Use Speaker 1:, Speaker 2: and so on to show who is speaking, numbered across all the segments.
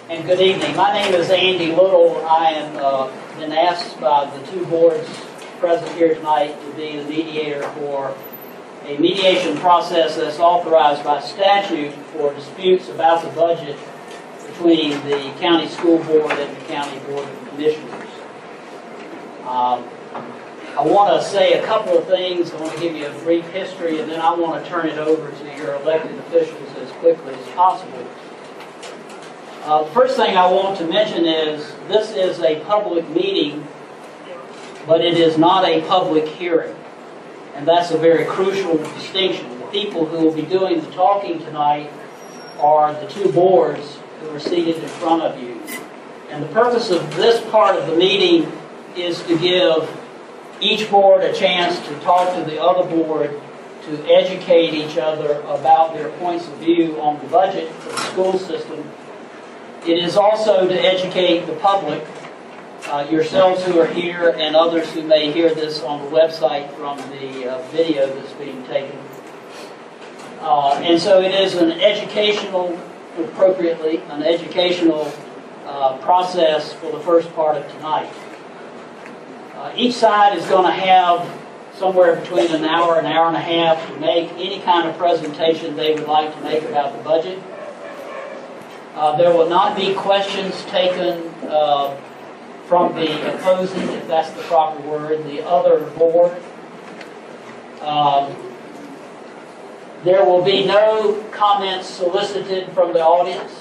Speaker 1: And good evening. My name is Andy Little. I am been asked by the two boards present here tonight to be the mediator for a mediation process that's authorized by statute for disputes about the budget between the county school board and the county board of commissioners. I want to say a couple of things. I want to give you a brief history, and then I want to turn it over to your elected officials as quickly as possible. The first thing I want to mention is this is a public meeting, but it is not a public hearing. And that's a very crucial distinction. The people who will be doing the talking tonight are the two boards who are seated in front of you. And the purpose of this part of the meeting is to give each board a chance to talk to the other board, to educate each other about their points of view on the budget for the school system. It is also to educate the public, yourselves who are here and others who may hear this on the website from the video that's being taken. And so it is an educational, appropriately, an educational process for the first part of tonight. Each side is going to have somewhere between an hour and a half to make any kind of presentation they would like to make about the budget. There will not be questions taken from the opposing, if that's the proper word, the other board. There will be no comments solicited from the audience.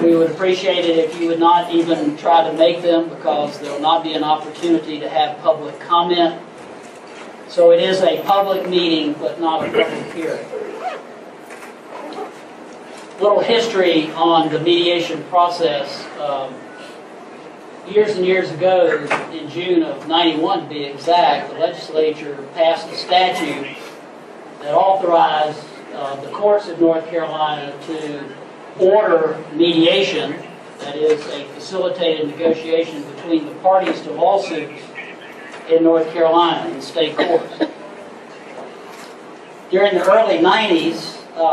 Speaker 1: We would appreciate it if you would not even try to make them, because there will not be an opportunity to have public comment. So it is a public meeting, but not a public hearing. Little history on the mediation process. Years and years ago, in June of '91 to be exact, the legislature passed a statute that authorized the courts of North Carolina to order mediation, that is a facilitated negotiation between the parties to lawsuits in North Carolina in state courts. During the early 90s,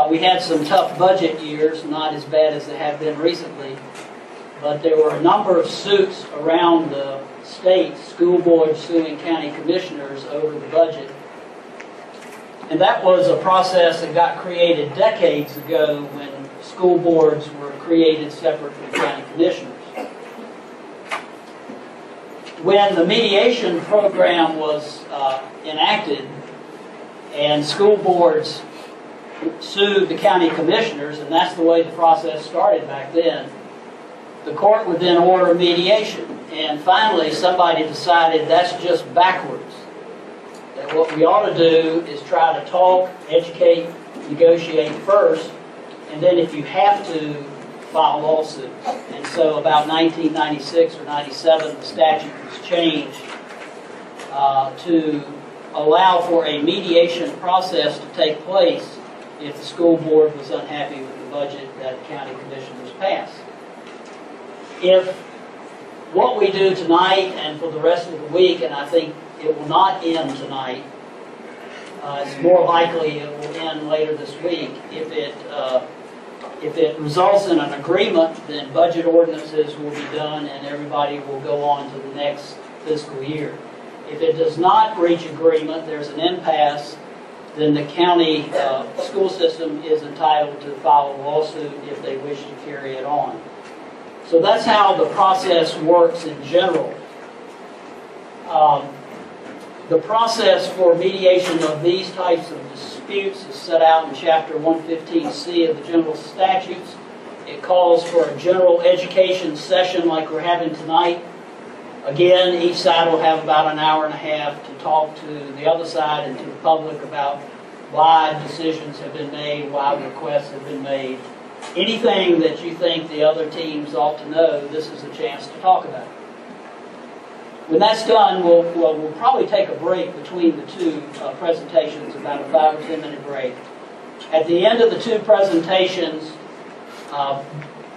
Speaker 1: we had some tough budget years, not as bad as they have been recently, but there were a number of suits around the state, school boards suing county commissioners over the budget. And that was a process that got created decades ago when school boards were created separate from county commissioners. When the mediation program was enacted and school boards sued the county commissioners, and that's the way the process started back then, the court would then order mediation. And finally, somebody decided that's just backwards. That what we ought to do is try to talk, educate, negotiate first, and then if you have to, file lawsuits. And so about 1996 or 97, the statute was changed to allow for a mediation process to take place if the school board was unhappy with the budget that the county commissioners passed. If what we do tonight and for the rest of the week, and I think it will not end tonight, it's more likely it will end later this week. If it results in an agreement, then budget ordinances will be done and everybody will go on to the next fiscal year. If it does not reach agreement, there's an impasse, then the county school system is entitled to file a lawsuit if they wish to carry it on. So that's how the process works in general. The process for mediation of these types of disputes is set out in Chapter 115C of the General Statutes. It calls for a general education session like we're having tonight. Again, each side will have about an hour and a half to talk to the other side and to the public about why decisions have been made, why requests have been made. Anything that you think the other teams ought to know, this is a chance to talk about it. When that's done, we'll probably take a break between the two presentations, about a 5 or 10 minute break. At the end of the two presentations,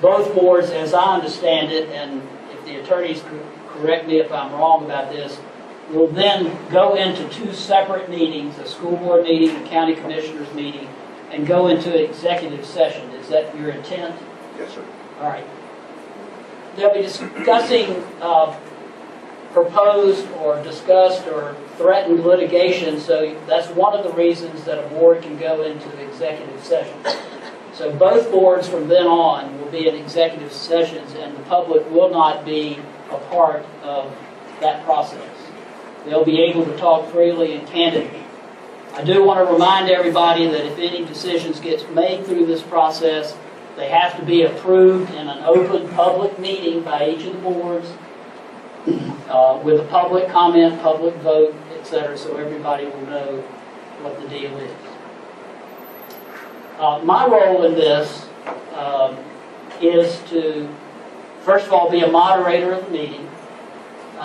Speaker 1: both boards, as I understand it, and if the attorneys correct me if I'm wrong about this, will then go into two separate meetings, a school board meeting, a county commissioners meeting, and go into executive session. Is that your intent?
Speaker 2: Yes, sir.
Speaker 1: All right. they'll be discussing proposed or discussed or threatened litigation, so that's one of the reasons that a board can go into executive session. So both boards from then on will be in executive sessions, and the public will not be a part of that process. They'll be able to talk freely and candidly. I do want to remind everybody that if any decisions get made through this process, they have to be approved in an open public meeting by each of the boards with a public comment, public vote, etc., so everybody will know what the deal is. My role in this is to, first of all, be a moderator of the meeting.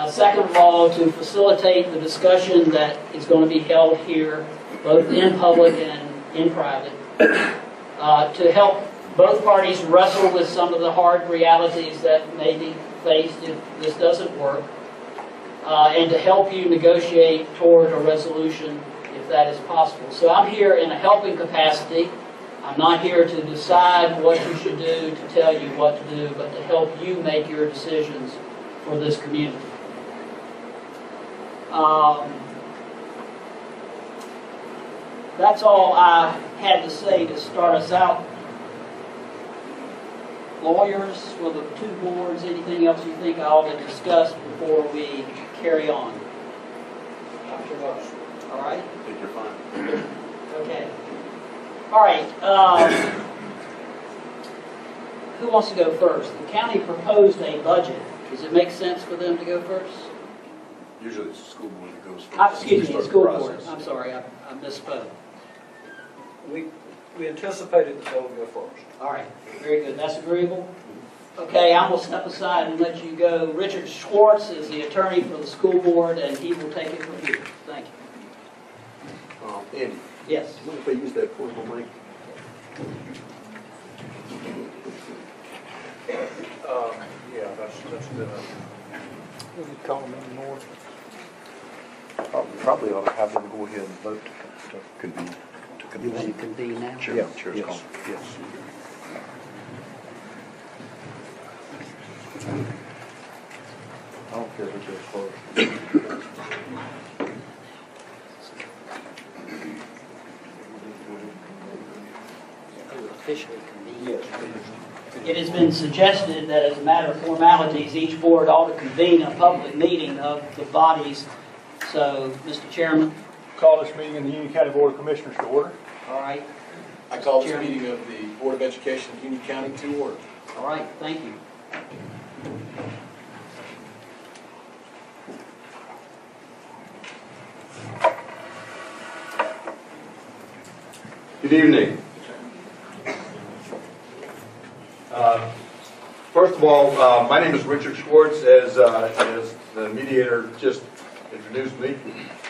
Speaker 1: Second of all, to facilitate the discussion that is going to be held here, both in public and in private, to help both parties wrestle with some of the hard realities that may be faced if this doesn't work, and to help you negotiate toward a resolution if that is possible. So I'm here in a helping capacity. I'm not here to decide what you should do, to tell you what to do, but to help you make your decisions for this community. That's all I had to say to start us out. Lawyers for the two boards, anything else you think I ought to discuss before we carry on? Dr. Rush. All right?
Speaker 2: I think you're fine.
Speaker 1: Okay. All right. Who wants to go first? The county proposed a budget. Does it make sense for them to go first?
Speaker 2: Usually it's the school board that goes first.
Speaker 1: Excuse me, the school board. I'm sorry, I misspoke.
Speaker 3: We anticipated that they would go first.
Speaker 1: All right, very good. That's agreeable? Okay, I'm going to step aside and let you go. Richard Schwartz is the attorney for the school board, and he will take it from here. Thank you.
Speaker 2: Andy.
Speaker 1: Yes.
Speaker 2: What if I use that portable mic?
Speaker 3: Yeah, that's good.
Speaker 4: We could call them in more.
Speaker 2: Probably ought to have them go ahead and vote to convene.
Speaker 1: You want to convene now?
Speaker 2: Chair,
Speaker 4: Yeah,
Speaker 2: chair's
Speaker 4: yes.
Speaker 2: call. Yes.
Speaker 4: I don't care who goes first.
Speaker 1: Officially convene.
Speaker 4: Yes.
Speaker 1: It has been suggested that as a matter of formalities, each board ought to convene a public meeting of the bodies. So, Mr. Chairman.
Speaker 3: Call this meeting in the Union County Board of Commissioners to order.
Speaker 1: All right.
Speaker 5: I call this
Speaker 1: Chairman.
Speaker 5: meeting of the Board of Education of Union County to order.
Speaker 1: All right, thank you.
Speaker 6: Good evening. First of all, my name is Richard Schwartz, as the mediator just introduced me,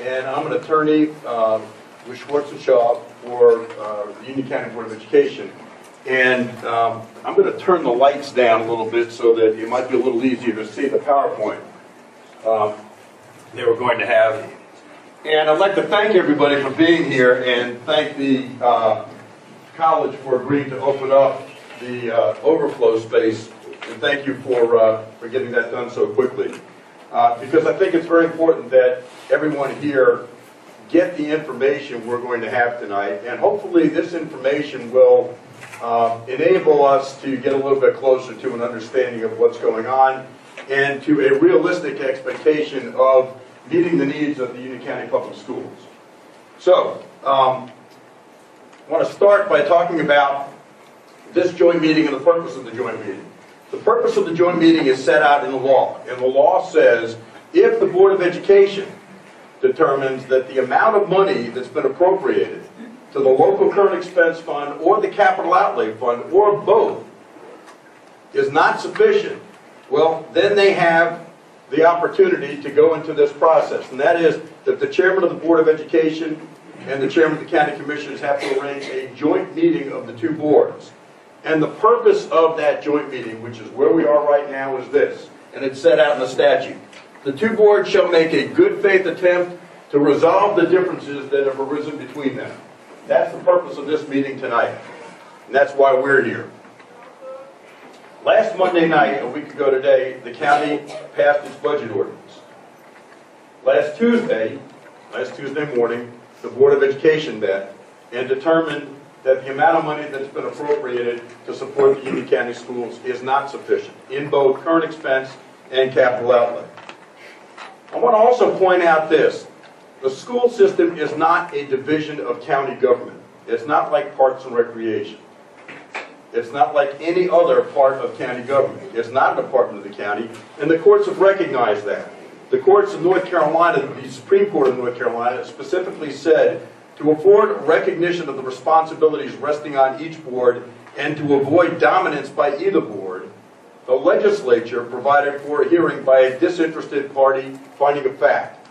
Speaker 6: and I'm an attorney with Schwartz & Shaw for the Union County Board of Education. And I'm going to turn the lights down a little bit so that it might be a little easier to see the PowerPoint they were going to have. And I'd like to thank everybody for being here and thank the college for agreeing to open up the overflow space. And thank you for getting that done so quickly. Because I think it's very important that everyone here get the information we're going to have tonight. And hopefully this information will enable us to get a little bit closer to an understanding of what's going on and to a realistic expectation of meeting the needs of the Union County Public Schools. So, I want to start by talking about this joint meeting and the purpose of the joint meeting. The purpose of the joint meeting is set out in the law, and the law says if the Board of Education determines that the amount of money that's been appropriated to the local current expense fund or the capital outlay fund or both is not sufficient, well, then they have the opportunity to go into this process. And that is that the chairman of the Board of Education and the chairman of the county commissioners have to arrange a joint meeting of the two boards. And the purpose of that joint meeting, which is where we are right now, is this, and it's set out in the statute. The two boards shall make a good faith attempt to resolve the differences that have arisen between them. That's the purpose of this meeting tonight. And that's why we're here. Last Monday night, a week ago today, the county passed its budget ordinance. Last Tuesday morning, the Board of Education met and determined that the amount of money that's been appropriated to support the Union County schools is not sufficient in both current expense and capital outlay. I want to also point out this. The school system is not a division of county government. It's not like Parks and Recreation. It's not like any other part of county government. It's not a department of the county, and the courts have recognized that. The courts of North Carolina, the Supreme Court of North Carolina, specifically said to afford recognition of the responsibilities resting on each board and to avoid dominance by either board, the legislature provided for a hearing by a disinterested party finding a fact.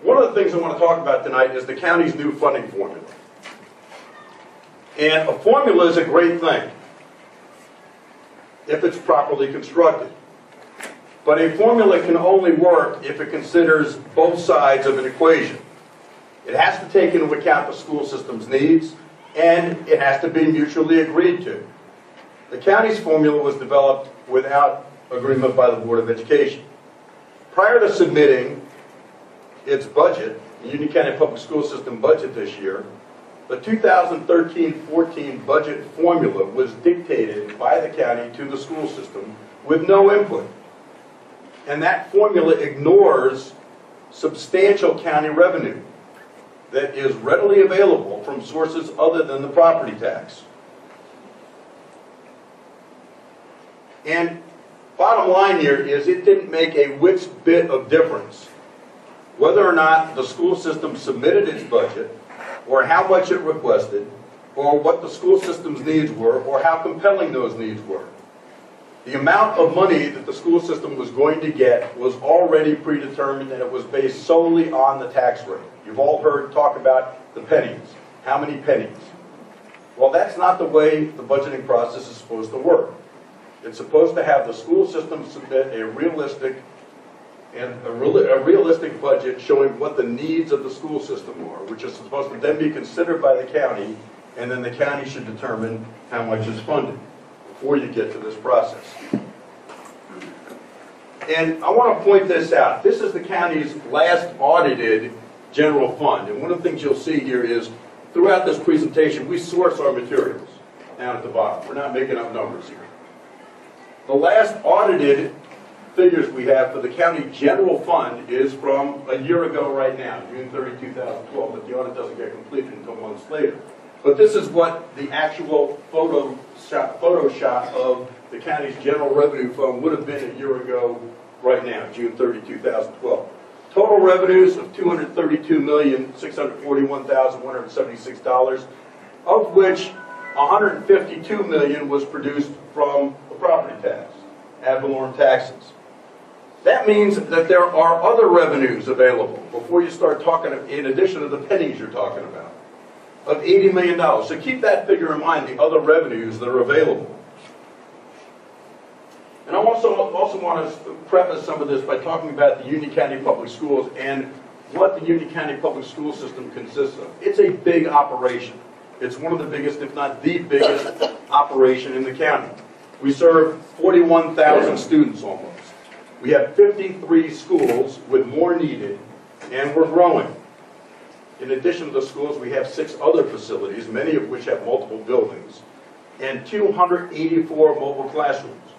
Speaker 6: One of the things I want to talk about tonight is the county's new funding formula. And a formula is a great thing if it's properly constructed. But a formula can only work if it considers both sides of an equation. It has to take into account the school system's needs, and it has to be mutually agreed to. The county's formula was developed without agreement by the Board of Education. Prior to submitting its budget, the Union County Public School System budget this year, the 2013-14 budget formula was dictated by the county to the school system with no input. And that formula ignores substantial county revenue that is readily available from sources other than the property tax. And bottom line here is it didn't make a whit's bit of difference whether or not the school system submitted its budget, or how much it requested, or what the school system's needs were, or how compelling those needs were. The amount of money that the school system was going to get was already predetermined, and it was based solely on the tax rate. You've all heard talk about the pennies. How many pennies? Well, that's not the way the budgeting process is supposed to work. It's supposed to have the school system submit a realistic budget showing what the needs of the school system are, which is supposed to then be considered by the county, and then the county should determine how much is funded before you get to this process. And I want to point this out. This is the county's last audited general fund. And one of the things you'll see here is throughout this presentation, we source our materials down at the bottom. We're not making up numbers here. The last audited figures we have for the county general fund is from a year ago right now, June 30, 2012, but the audit doesn't get completed until months later. But this is what the actual Photoshop of the county's general revenue fund would have been a year ago right now, June 30, 2012. Total revenues of $232,641,176, of which $152 million was produced from the property tax, ad valorem taxes. That means that there are other revenues available before you start talking, in addition to the pennies you're talking about, of $80 million. So keep that figure in mind, the other revenues that are available. And I also want to preface some of this by talking about the Union County Public Schools and what the Union County Public School System consists of. It's a big operation. It's one of the biggest, if not the biggest, operation in the county. We serve 41,000 students almost. We have 53 schools with more needed, and we're growing. In addition to the schools, we have 6 other facilities, many of which have multiple buildings, and 284 mobile classrooms.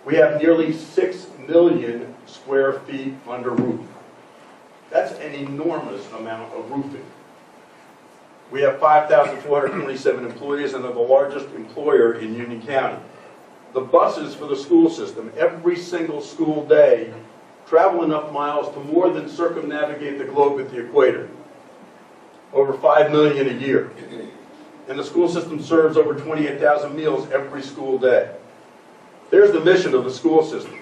Speaker 6: We have nearly 6 million square feet under roof. That's an enormous amount of roofing. We have 5,427 employees and are the largest employer in Union County. The buses for the school system, every single school day, travel enough miles to more than circumnavigate the globe at the equator. Over 5 million a year. And the school system serves over 28,000 meals every school day. There's the mission of the school system.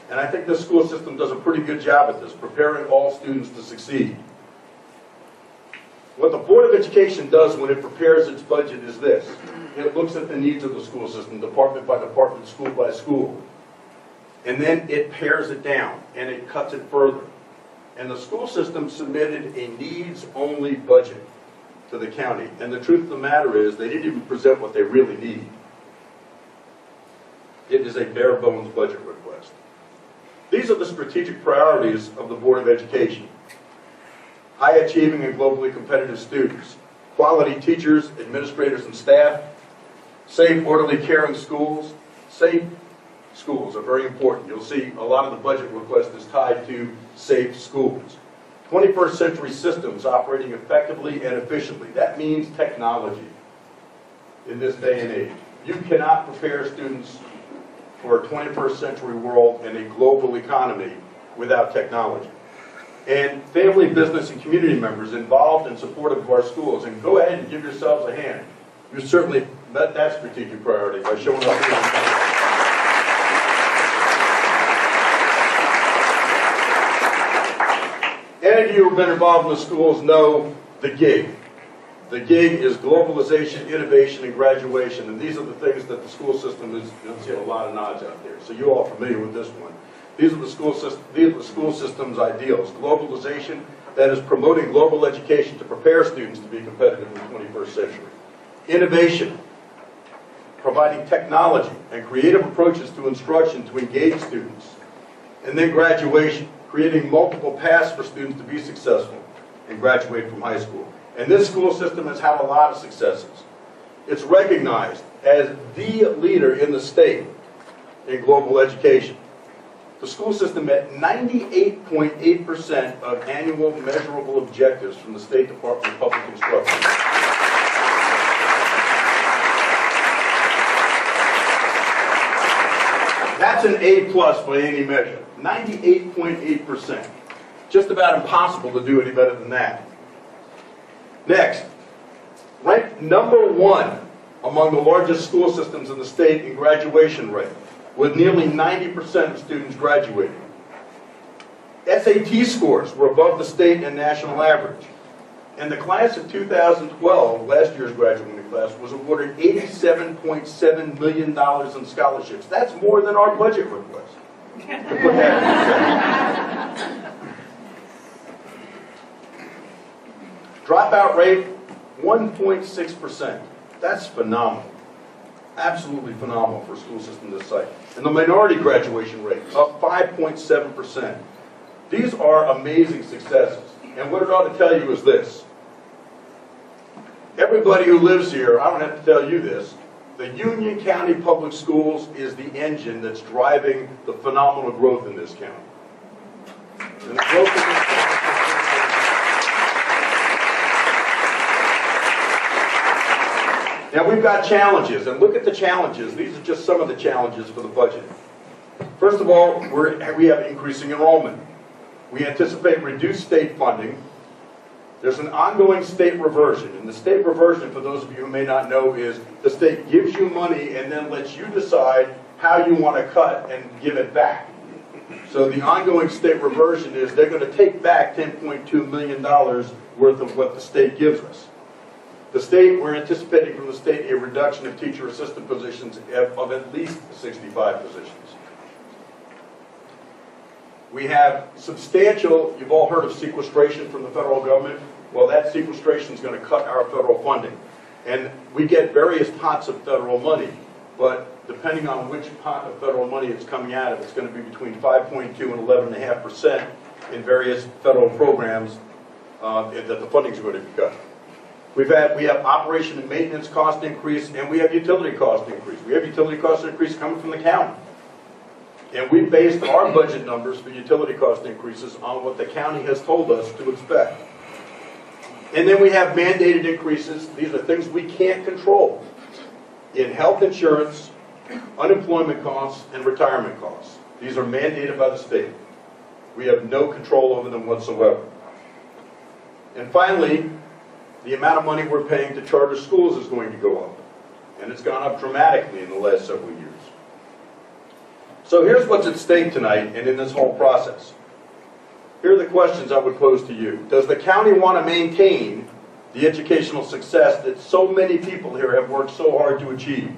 Speaker 6: And I think the school system does a pretty good job at this, preparing all students to succeed. What the Board of Education does when it prepares its budget is this. It looks at the needs of the school system, department by department, school by school. And then it pares it down, and it cuts it further. And the school system submitted a needs-only budget to the county. And the truth of the matter is, they didn't even present what they really need. it is a bare bones budget request. These are the strategic priorities of the Board of Education. High achieving and globally competitive students, quality teachers, administrators, and staff, safe, orderly, caring schools. Safe schools are very important. You'll see a lot of the budget request is tied to safe schools. 21st century systems operating effectively and efficiently. That means technology in this day and age. You cannot prepare students for a 21st century world and a global economy without technology. And family, business, and community members involved and supportive of our schools. And go ahead and give yourselves a hand. You certainly met that strategic priority by showing up here. Any of you who have been involved in the schools know the GIG. The GIG is globalization, innovation, and graduation. And these are the things that the school system is, you'll see a lot of nods out there. So you're all familiar with this one. These are the school system's ideals. Globalization, that is promoting global education to prepare students to be competitive in the 21st century. Innovation, providing technology and creative approaches to instruction to engage students. And then graduation, creating multiple paths for students to be successful and graduate from high school. And this school system has had a lot of successes. It's recognized as the leader in the state in global education. The school system met 98.8% of annual measurable objectives from the State Department of Public Instruction. That's an A+ by any measure. 98.8%. Just about impossible to do any better than that. Next, ranked #1 among the largest school systems in the state in graduation rate, with nearly 90% of students graduating. SAT scores were above the state and national average. And the class of 2012, last year's graduating class, was awarded $87.7 million in scholarships. That's more than our budget request. To put that in perspective. Dropout rate, 1.6%. That's phenomenal. Absolutely phenomenal for a school system this size. And the minority graduation rate, up 5.7%. These are amazing successes. And what it ought to tell you is this. Everybody who lives here, I don't have to tell you this, the Union County Public Schools is the engine that's driving the phenomenal growth in this county. And the growth in this county. Now we've got challenges, and look at the challenges. These are just some of the challenges for the budget. First of all, we have increasing enrollment. We anticipate reduced state funding. There's an ongoing state reversion, and the state reversion, for those of you who may not know, is the state gives you money and then lets you decide how you want to cut and give it back. So the ongoing state reversion is they're going to take back $10.2 million worth of what the state gives us. The state, we're anticipating from the state a reduction of teacher assistant positions of at least 65 positions. We have substantial, you've all heard of sequestration from the federal government. Well, that sequestration is going to cut our federal funding. And we get various pots of federal money, but depending on which pot of federal money it's coming out of, it's going to be between 5.2 and 11.5% in various federal programs that the funding is going to be cut. We have operation and maintenance cost increase, and we have utility cost increase. We have utility cost increase coming from the county. And we based our budget numbers for utility cost increases on what the county has told us to expect. And then we have mandated increases. These are things we can't control in health insurance, unemployment costs, and retirement costs. These are mandated by the state. We have no control over them whatsoever. And finally, the amount of money we're paying to charter schools is going to go up. And it's gone up dramatically in the last several years. So here's what's at stake tonight and in this whole process. Here are the questions I would pose to you. Does the county want to maintain the educational success that so many people here have worked so hard to achieve?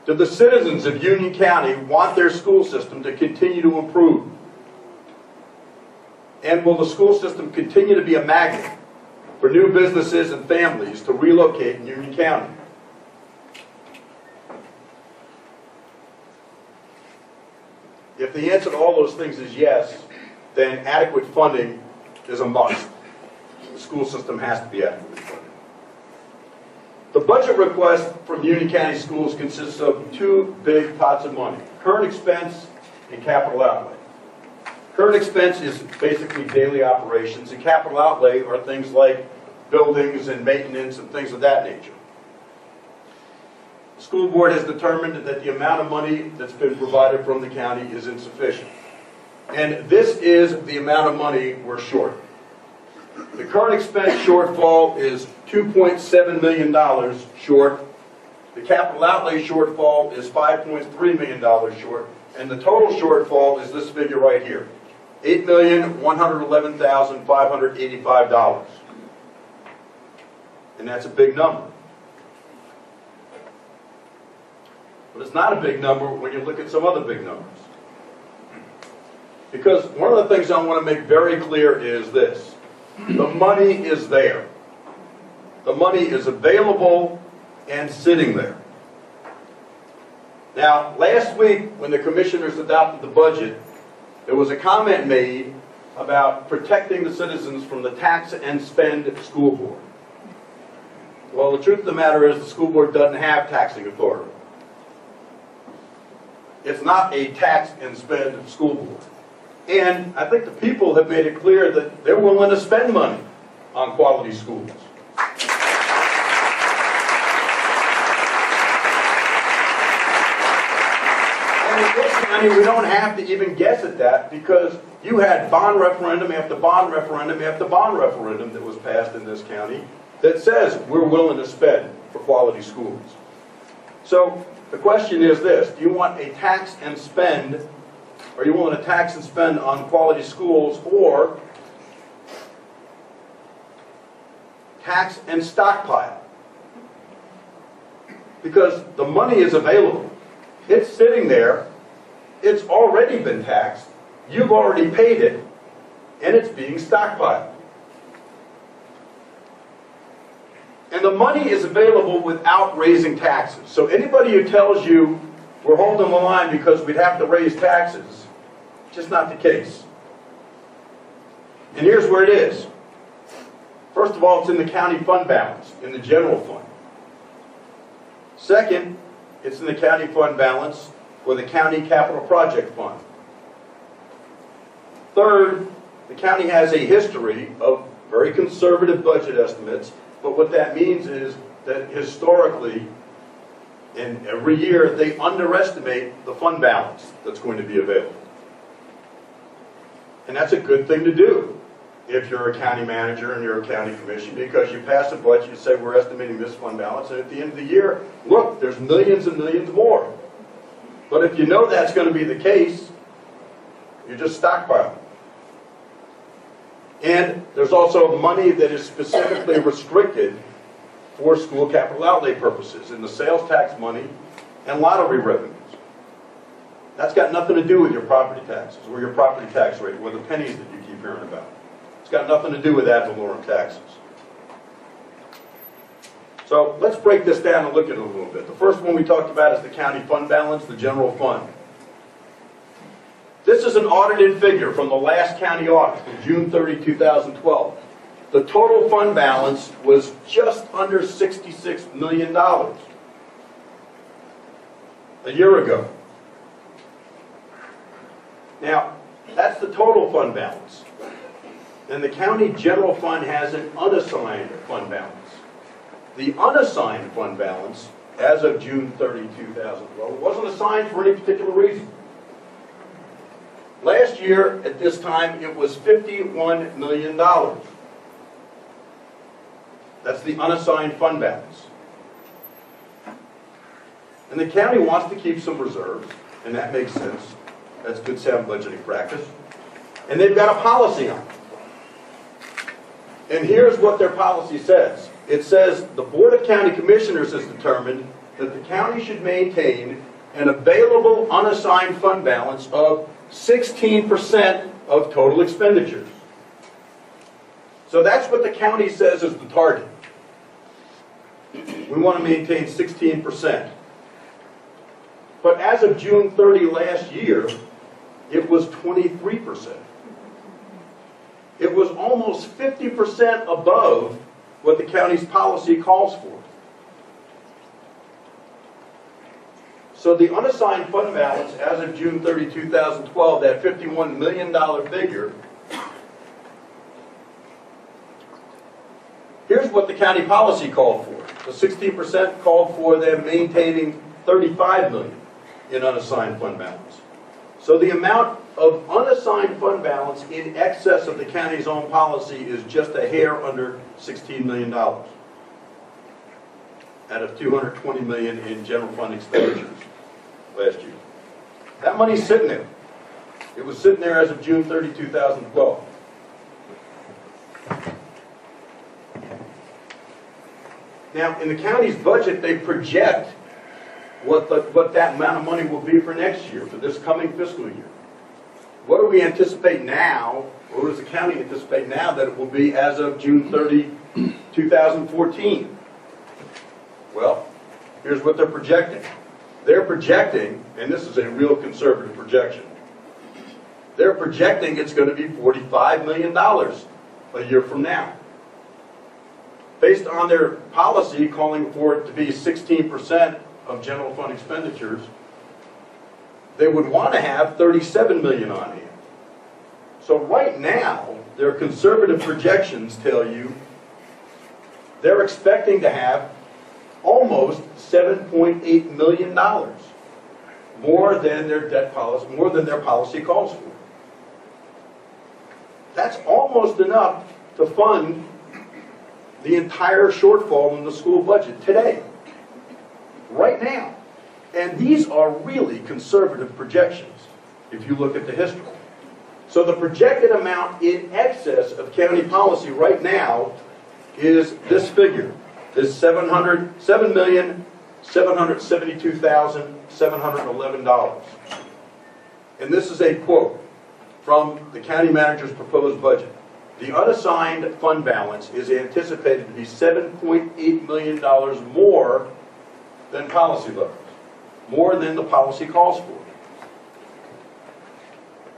Speaker 6: Do the citizens of Union County want their school system to continue to improve? And will the school system continue to be a magnet for new businesses and families to relocate in Union County? If the answer to all those things is yes, then adequate funding is a must. The school system has to be adequately funded. The budget request from Union County Schools consists of two big pots of money: current expense and capital outlay. Current expense is basically daily operations, and capital outlay are things like buildings and maintenance and things of that nature. The school board has determined that the amount of money that's been provided from the county is insufficient. And this is the amount of money we're short. The current expense shortfall is $2.7 million short. The capital outlay shortfall is $5.3 million short. And the total shortfall is this figure right here, $8,111,585. And that's a big number. But it's not a big number when you look at some other big numbers. Because one of the things I want to make very clear is this: the money is there. The money is available and sitting there. Now, last week when the commissioners adopted the budget, there was a comment made about protecting the citizens from the tax and spend school board. Well, the truth of the matter is the school board doesn't have taxing authority. It's not a tax and spend school board. And I think the people have made it clear that they're willing to spend money on quality schools. And in this county, we don't have to even guess at that, because you had bond referendum after bond referendum after bond referendum that was passed in this county that says we're willing to spend for quality schools. So the question is this: do you want a tax and spend? Are you willing to tax and spend on quality schools, or tax and stockpile? Because the money is available. It's sitting there. It's already been taxed. You've already paid it, and it's being stockpiled. And the money is available without raising taxes. So anybody who tells you we're holding the line because we'd have to raise taxes, just not the case. And here's where it is. First of all, it's in the county fund balance, in the general fund. Second, it's in the county fund balance for the county capital project fund. Third, the county has a history of very conservative budget estimates, but what that means is that historically, and every year, they underestimate the fund balance that's going to be available. And that's a good thing to do if you're a county manager and you're a county commission, because you pass a budget, you say we're estimating this fund balance, and at the end of the year, look, there's millions and millions more. But if you know that's going to be the case, you just stockpile. And there's also money that is specifically restricted for school capital outlay purposes in the sales tax money and lottery revenues. That's got nothing to do with your property taxes or your property tax rate or the pennies that you keep hearing about. It's got nothing to do with ad valorem taxes. So let's break this down and look at it a little bit. The first one we talked about is the county fund balance, the general fund. This is an audited figure from the last county audit from June 30, 2012. The total fund balance was just under $66 million a year ago. Now, that's the total fund balance. And the county general fund has an unassigned fund balance. The unassigned fund balance, as of June 30, 2012, wasn't assigned for any particular reason. Last year, at this time, it was $51 million. That's the unassigned fund balance. And the county wants to keep some reserves, and that makes sense. That's good sound budgeting practice. And they've got a policy on it. And here's what their policy says. It says the Board of County Commissioners has determined that the county should maintain an available unassigned fund balance of 16% of total expenditures. So that's what the county says is the target. We want to maintain 16%. But as of June 30 last year, it was 23%. It was almost 50% above what the county's policy calls for. So the unassigned fund balance as of June 30, 2012, that $51 million figure, here's what the county policy called for. The 16% called for them maintaining $35 million in unassigned fund balance. So the amount of unassigned fund balance in excess of the county's own policy is just a hair under $16 million out of $220 million in general fund expenditures last year. That money's sitting there. It was sitting there as of June 30, 2012. Now, in the county's budget, they project what that amount of money will be for next year, for this coming fiscal year. What do we anticipate now, or what does the county anticipate now that it will be as of June 30, 2014? Well, here's what they're projecting. They're projecting, and this is a real conservative projection, they're projecting it's going to be $45 million a year from now. Based on their policy calling for it to be 16% of general fund expenditures, they would want to have $37 million on hand. So right now, their conservative projections tell you they're expecting to have almost $7.8 million more than their debt policy, more than their policy calls for. That's almost enough to fund the entire shortfall in the school budget today, right now. And these are really conservative projections if you look at the history. So the projected amount in excess of county policy right now is this figure, this $7,772,711. And this is a quote from the county manager's proposed budget. The unassigned fund balance is anticipated to be $7.8 million more than policy levels, more than the policy calls for.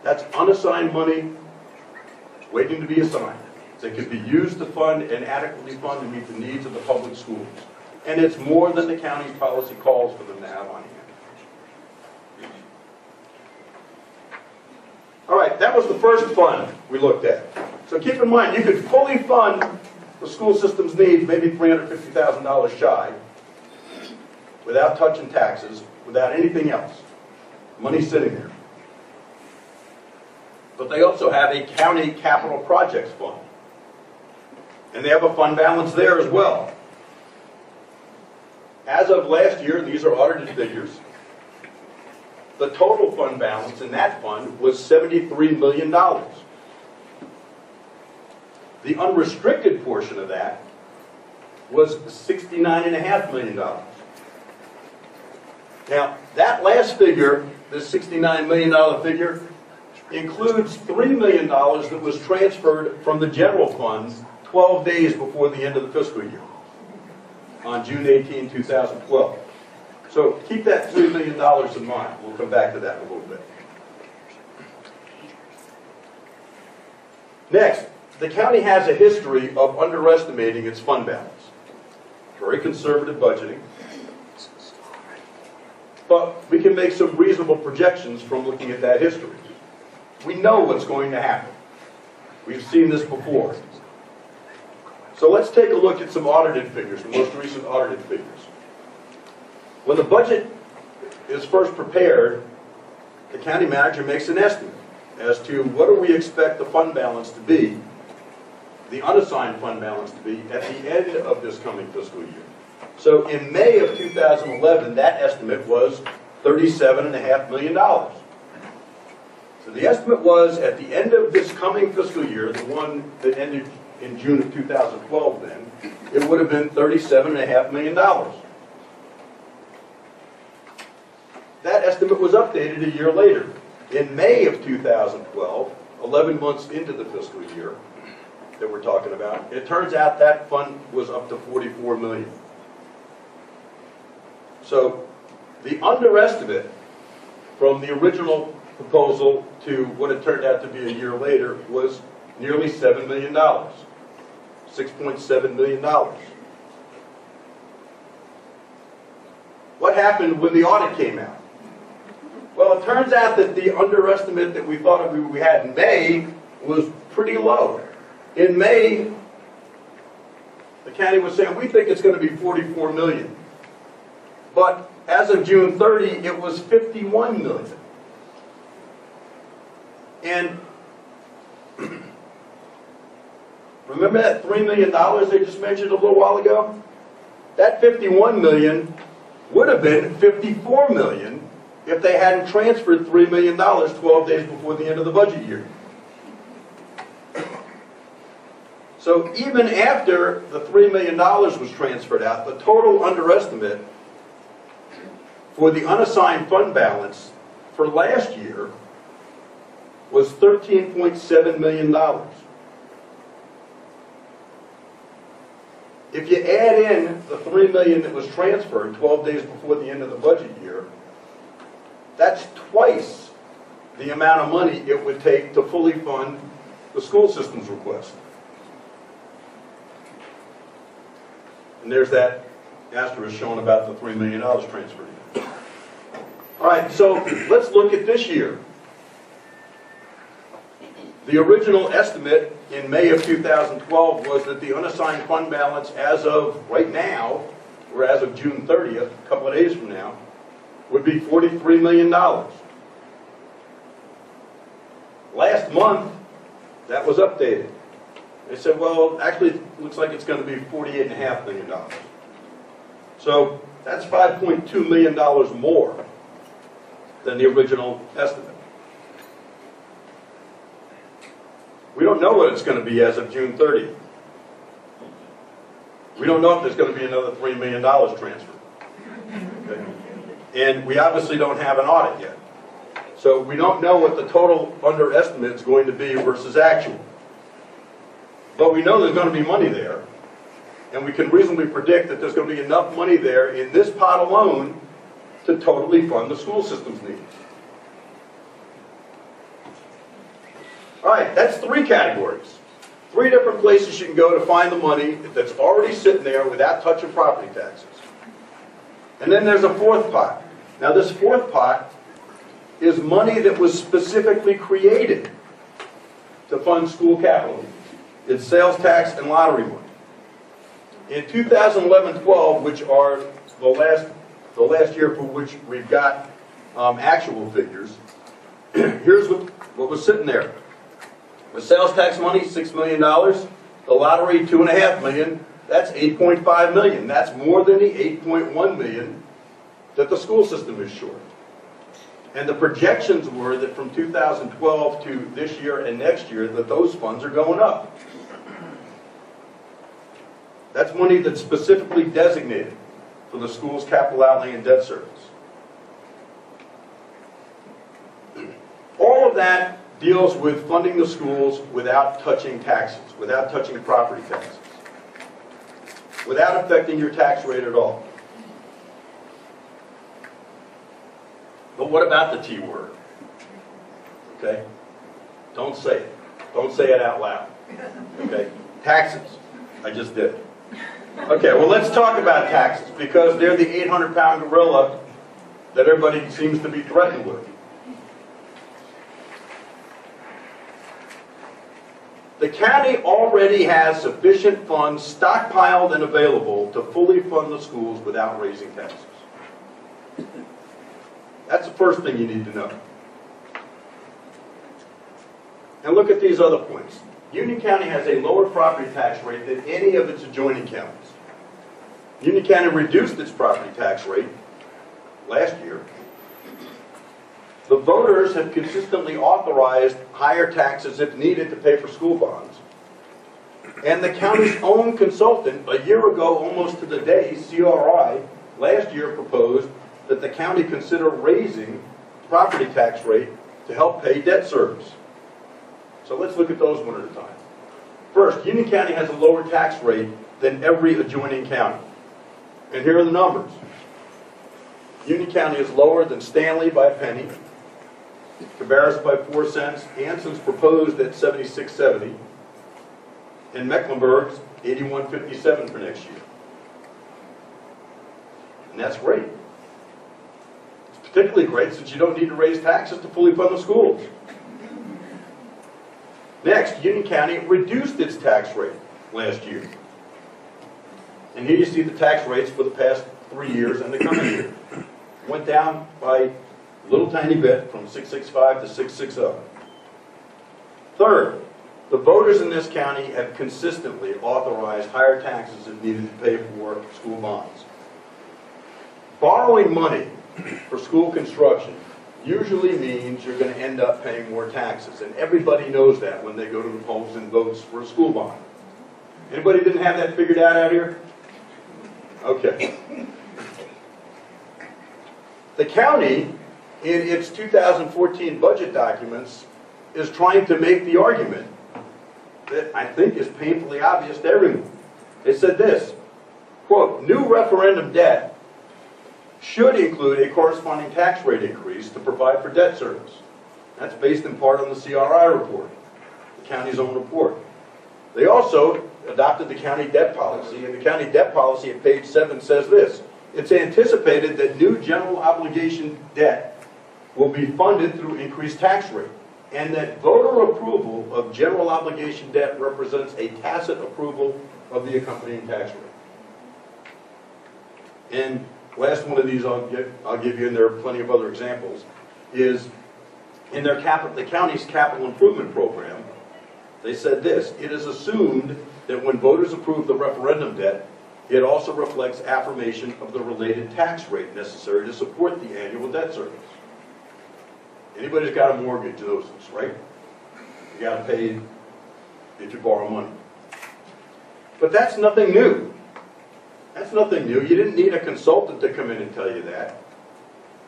Speaker 6: That's unassigned money waiting to be assigned. That could be used to fund and adequately fund to meet the needs of the public schools. And it's more than the county's policy calls for them to have on hand. All right, that was the first fund we looked at. So keep in mind, you could fully fund the school system's needs, maybe $350,000 shy, without touching taxes, without anything else. Money's sitting there. But they also have a county capital projects fund. And they have a fund balance there as well. As of last year, these are audited figures, the total fund balance in that fund was $73 million. The unrestricted portion of that was $69.5 million. Now, that last figure, this $69 million figure, includes $3 million that was transferred from the general funds 12 days before the end of the fiscal year, on June 18, 2012. So keep that $3 million in mind. We'll come back to that in a little bit. Next, the county has a history of underestimating its fund balance. Very conservative budgeting. But we can make some reasonable projections from looking at that history. We know what's going to happen. We've seen this before. So let's take a look at some audited figures, the most recent audited figures. When the budget is first prepared, the county manager makes an estimate as to what do we expect the fund balance to be, the unassigned fund balance to be, at the end of this coming fiscal year. So in May of 2011, that estimate was $37.5 million. So the estimate was at the end of this coming fiscal year, the one that ended in June of 2012 then, it would have been $37.5 million. That estimate was updated a year later. In May of 2012, 11 months into the fiscal year that we're talking about, it turns out that fund was up to $44 million. So the underestimate from the original proposal to what it turned out to be a year later was nearly $7 million, $6.7 million. What happened when the audit came out? Well, it turns out that the underestimate that we thought we had in May was pretty low. In May, the county was saying, we think it's going to be $44 million. But as of June 30, it was $51 million. And remember that $3 million I just mentioned a little while ago? That $51 million would have been $54 million if they hadn't transferred $3 million 12 days before the end of the budget year. So even after the $3 million was transferred out, the total underestimate for the unassigned fund balance for last year was $13.7 million. If you add in the $3 million that was transferred 12 days before the end of the budget year, that's twice the amount of money it would take to fully fund the school system's request. And there's that asterisk shown about the $3 million transferred. All right, so let's look at this year. The original estimate in May of 2012 was that the unassigned fund balance as of right now, or as of June 30th, a couple of days from now, would be $43 million. Last month, that was updated. They said, well, actually, it looks like it's going to be $48.5 million. So that's $5.2 million more than the original estimate. We don't know what it's going to be as of June 30th. We don't know if there's going to be another $3 million transferred. Okay? And we obviously don't have an audit yet. So we don't know what the total underestimate is going to be versus actual. But we know there's going to be money there. And we can reasonably predict that there's going to be enough money there in this pot alone to totally fund the school system's needs. All right, that's 3 categories. 3 different places you can go to find the money that's already sitting there without touching property taxes. And then there's a 4th pot. Now this 4th pot is money that was specifically created to fund school capital needs. It's sales tax and lottery money. In 2011-12, which are the last year for which we've got actual figures, here's what was sitting there. The sales tax money, $6 million. The lottery, $2.5 million. That's $8.5 million. That's more than the $8.1 million that the school system is short. And the projections were that from 2012 to this year and next year, that those funds are going up. That's money that's specifically designated for the school's capital outlay and debt service. All of that deals with funding the schools without touching taxes, without touching property taxes, without affecting your tax rate at all. But what about the T word? Okay? Don't say it. Don't say it out loud. Okay? Taxes. I just did it. Okay, well, let's talk about taxes, because they're the 800-pound gorilla that everybody seems to be threatened with. The county already has sufficient funds stockpiled and available to fully fund the schools without raising taxes. That's the first thing you need to know. And look at these other points. Union County has a lower property tax rate than any of its adjoining counties. Union County reduced its property tax rate last year. The voters have consistently authorized higher taxes if needed to pay for school bonds. And the county's own consultant, a year ago, almost to the day, CRI, last year proposed that the county consider raising property tax rate to help pay debt service. So let's look at those one at a time. First, Union County has a lower tax rate than every adjoining county. And here are the numbers. Union County is lower than Stanley by a penny, Cabarrus by 4 cents, Anson's proposed at 76.70, and Mecklenburg's 81.57 for next year. And that's great. It's particularly great since you don't need to raise taxes to fully fund the schools. Next, Union County reduced its tax rate last year. And here you see the tax rates for the past 3 years and the coming year. Went down by a little tiny bit from 665 to 660. Third, the voters in this county have consistently authorized higher taxes if needed to pay for school bonds. Borrowing money for school construction usually means you're going to end up paying more taxes, and everybody knows that when they go to the polls and votes for a school bond. Anybody didn't have that figured out here? Okay. The county, in its 2014 budget documents, is trying to make the argument that I think is painfully obvious to everyone. It said this, quote, new referendum debt should include a corresponding tax rate increase to provide for debt service. That's based in part on the CRI report, the county's own report. They also adopted the county debt policy, and the county debt policy at page 7 says this, it's anticipated that new general obligation debt will be funded through increased tax rate, and that voter approval of general obligation debt represents a tacit approval of the accompanying tax rate. And last one of these I'll give you, and there are plenty of other examples, is in their the county's capital improvement program, they said this, it is assumed that when voters approve the referendum debt, it also reflects affirmation of the related tax rate necessary to support the annual debt service. Anybody's got a mortgage knows this, right? You got to pay if you borrow money. But that's nothing new. That's nothing new. You didn't need a consultant to come in and tell you that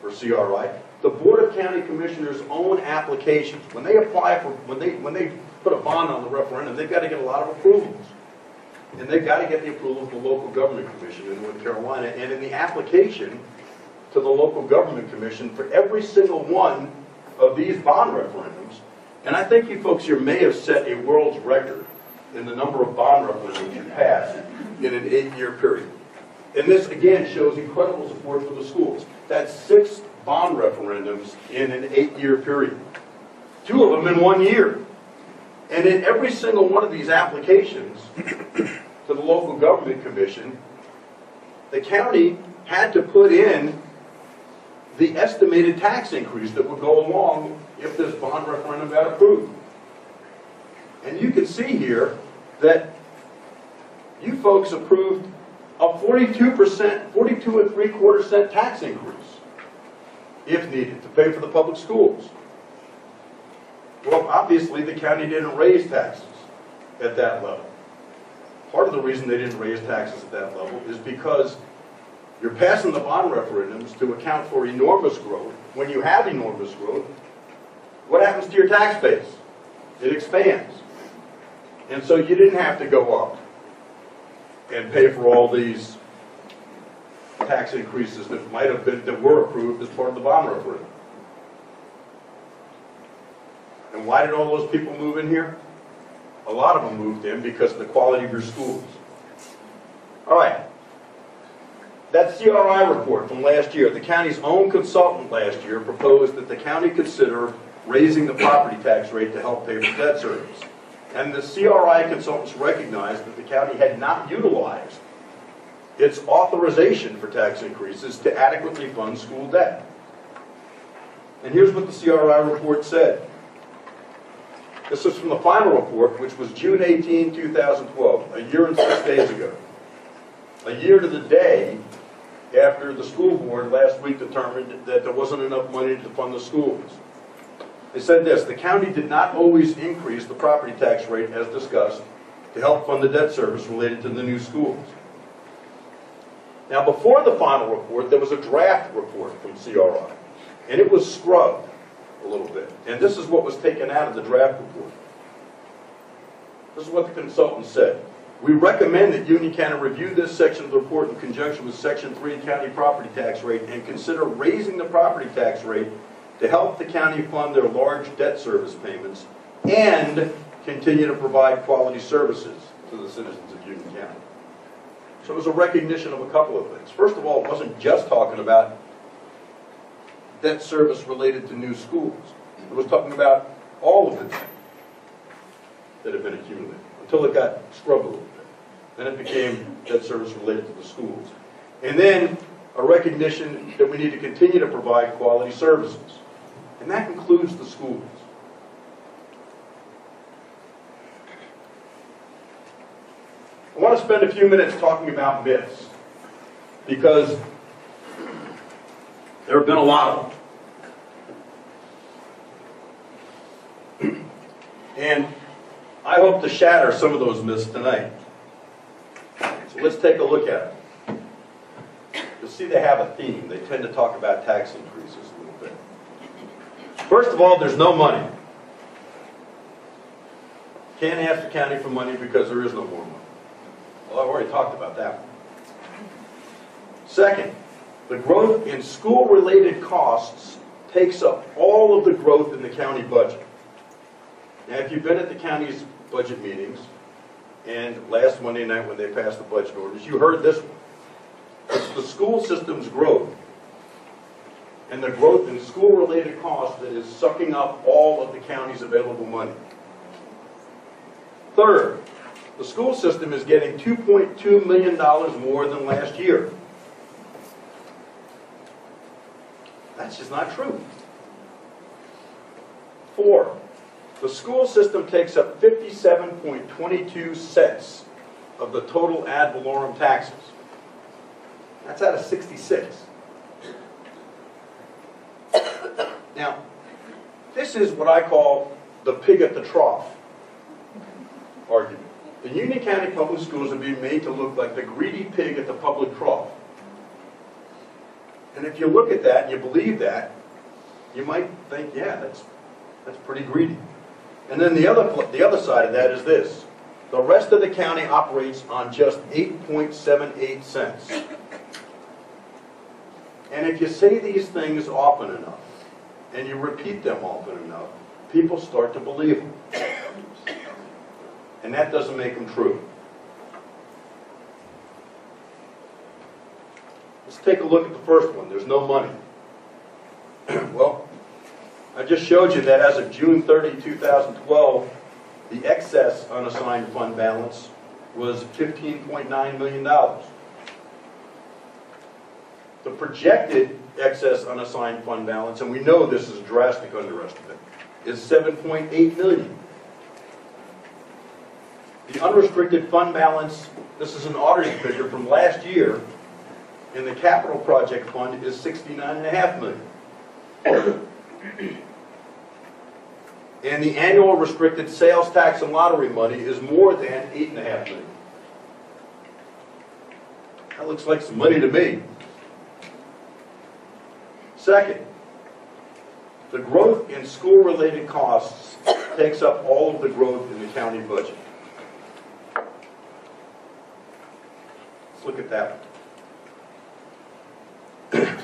Speaker 6: for CRI. The Board of County Commissioners' own applications, when they apply for, when they put a bond on the referendum, they've got to get a lot of approvals. And they've got to get the approval of the Local Government Commission in North Carolina. And in the application to the Local Government Commission for every single one of these bond referendums, and I think you folks here may have set a world's record in the number of bond referendums you passed in an 8-year period. And this, again, shows incredible support for the schools. That's 6 bond referendums in an 8-year period. 2 of them in 1 year. And in every single one of these applications to the Local Government Commission, the county had to put in the estimated tax increase that would go along if this bond referendum got approved. And you can see here that you folks approved a 42%, 42.75% tax increase, if needed, to pay for the public schools. Well, obviously the county didn't raise taxes at that level. Part of the reason they didn't raise taxes at that level is because you're passing the bond referendums to account for enormous growth. When you have enormous growth, what happens to your tax base? It expands. And so you didn't have to go up and pay for all these tax increases that might have been, that were approved as part of the bond referendum. And why did all those people move in here? A lot of them moved in because of the quality of your schools. All right. That CRI report from last year, the county's own consultant last year proposed that the county consider raising the property tax rate to help pay for debt service. And the CRI consultants recognized that the county had not utilized its authorization for tax increases to adequately fund school debt. And here's what the CRI report said. This is from the final report, which was June 18, 2012, a year and 6 days ago. A year to the day after the school board last week determined that there wasn't enough money to fund the schools. They said this, the county did not always increase the property tax rate as discussed to help fund the debt service related to the new schools. Now before the final report, there was a draft report from CRI, and it was scrubbed a little bit. And this is what was taken out of the draft report. This is what the consultant said. We recommend that Union County review this section of the report in conjunction with Section 3 county property tax rate and consider raising the property tax rate to help the county fund their large debt service payments and continue to provide quality services to the citizens of Union County. So it was a recognition of a couple of things. First of all, it wasn't just talking about debt service related to new schools. It was talking about all of the debt that had been accumulated until it got scrubbed a little bit. Then it became debt service related to the schools. And then a recognition that we need to continue to provide quality services. And that includes the schools. I want to spend a few minutes talking about myths, because there have been a lot of them. And I hope to shatter some of those myths tonight. So let's take a look at them. You'll see they have a theme. They tend to talk about tax increases a little bit. First of all, there's no money. Can't ask the county for money because there is no more money. Well, I've already talked about that one. Second, the growth in school-related costs takes up all of the growth in the county budget. Now, if you've been at the county's budget meetings, and last Monday night when they passed the budget orders, you heard this one. It's the school system's growth and the growth in school-related costs that is sucking up all of the county's available money. Third, the school system is getting $2.2 million more than last year. That's just not true. Four, the school system takes up 57.22 cents of the total ad valorem taxes. That's out of 66. Now, this is what I call the pig at the trough argument. The Union County Public Schools are being made to look like the greedy pig at the public trough. And if you look at that and you believe that, you might think, yeah, that's pretty greedy. And then the other side of that is this. The rest of the county operates on just 8.78 cents. And if you say these things often enough, and you repeat them often enough, people start to believe them. And that doesn't make them true. Let's take a look at the first one. There's no money. Well, I just showed you that as of June 30, 2012, the excess unassigned fund balance was $15.9 million. The projected excess unassigned fund balance, and we know this is a drastic underestimate, is $7.8 million. The unrestricted fund balance, this is an audited figure from last year, in the capital project fund is $69.5 million. And the annual restricted sales tax and lottery money is more than $8.5 million. That looks like some money to me. Second, the growth in school-related costs takes up all of the growth in the county budget. Let's look at that.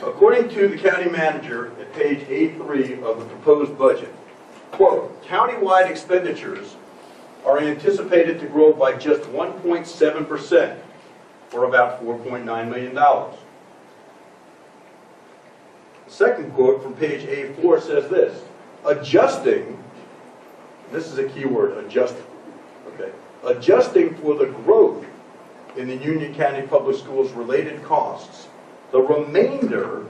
Speaker 6: According to the county manager at page A3 of the proposed budget, quote, countywide expenditures are anticipated to grow by just 1.7%, or about $4.9 million. The second quote from page A4 says this, adjusting, this is a key word, adjusting, okay, adjusting for the growth in the Union County Public Schools related costs, the remainder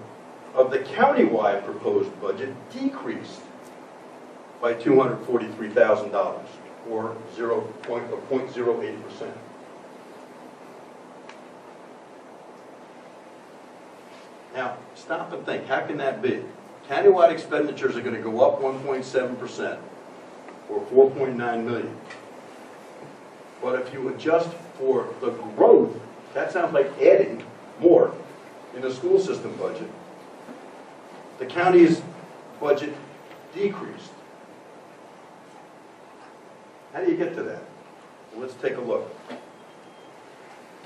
Speaker 6: of the countywide proposed budget decreased by $243,000, or 0.08%. Now, stop and think, how can that be? Countywide expenditures are going to go up 1.7%, or $4.9 million. But if you adjust for the growth, that sounds like adding more in the school system budget. The county's budget decreased. How do you get to that? Well, let's take a look.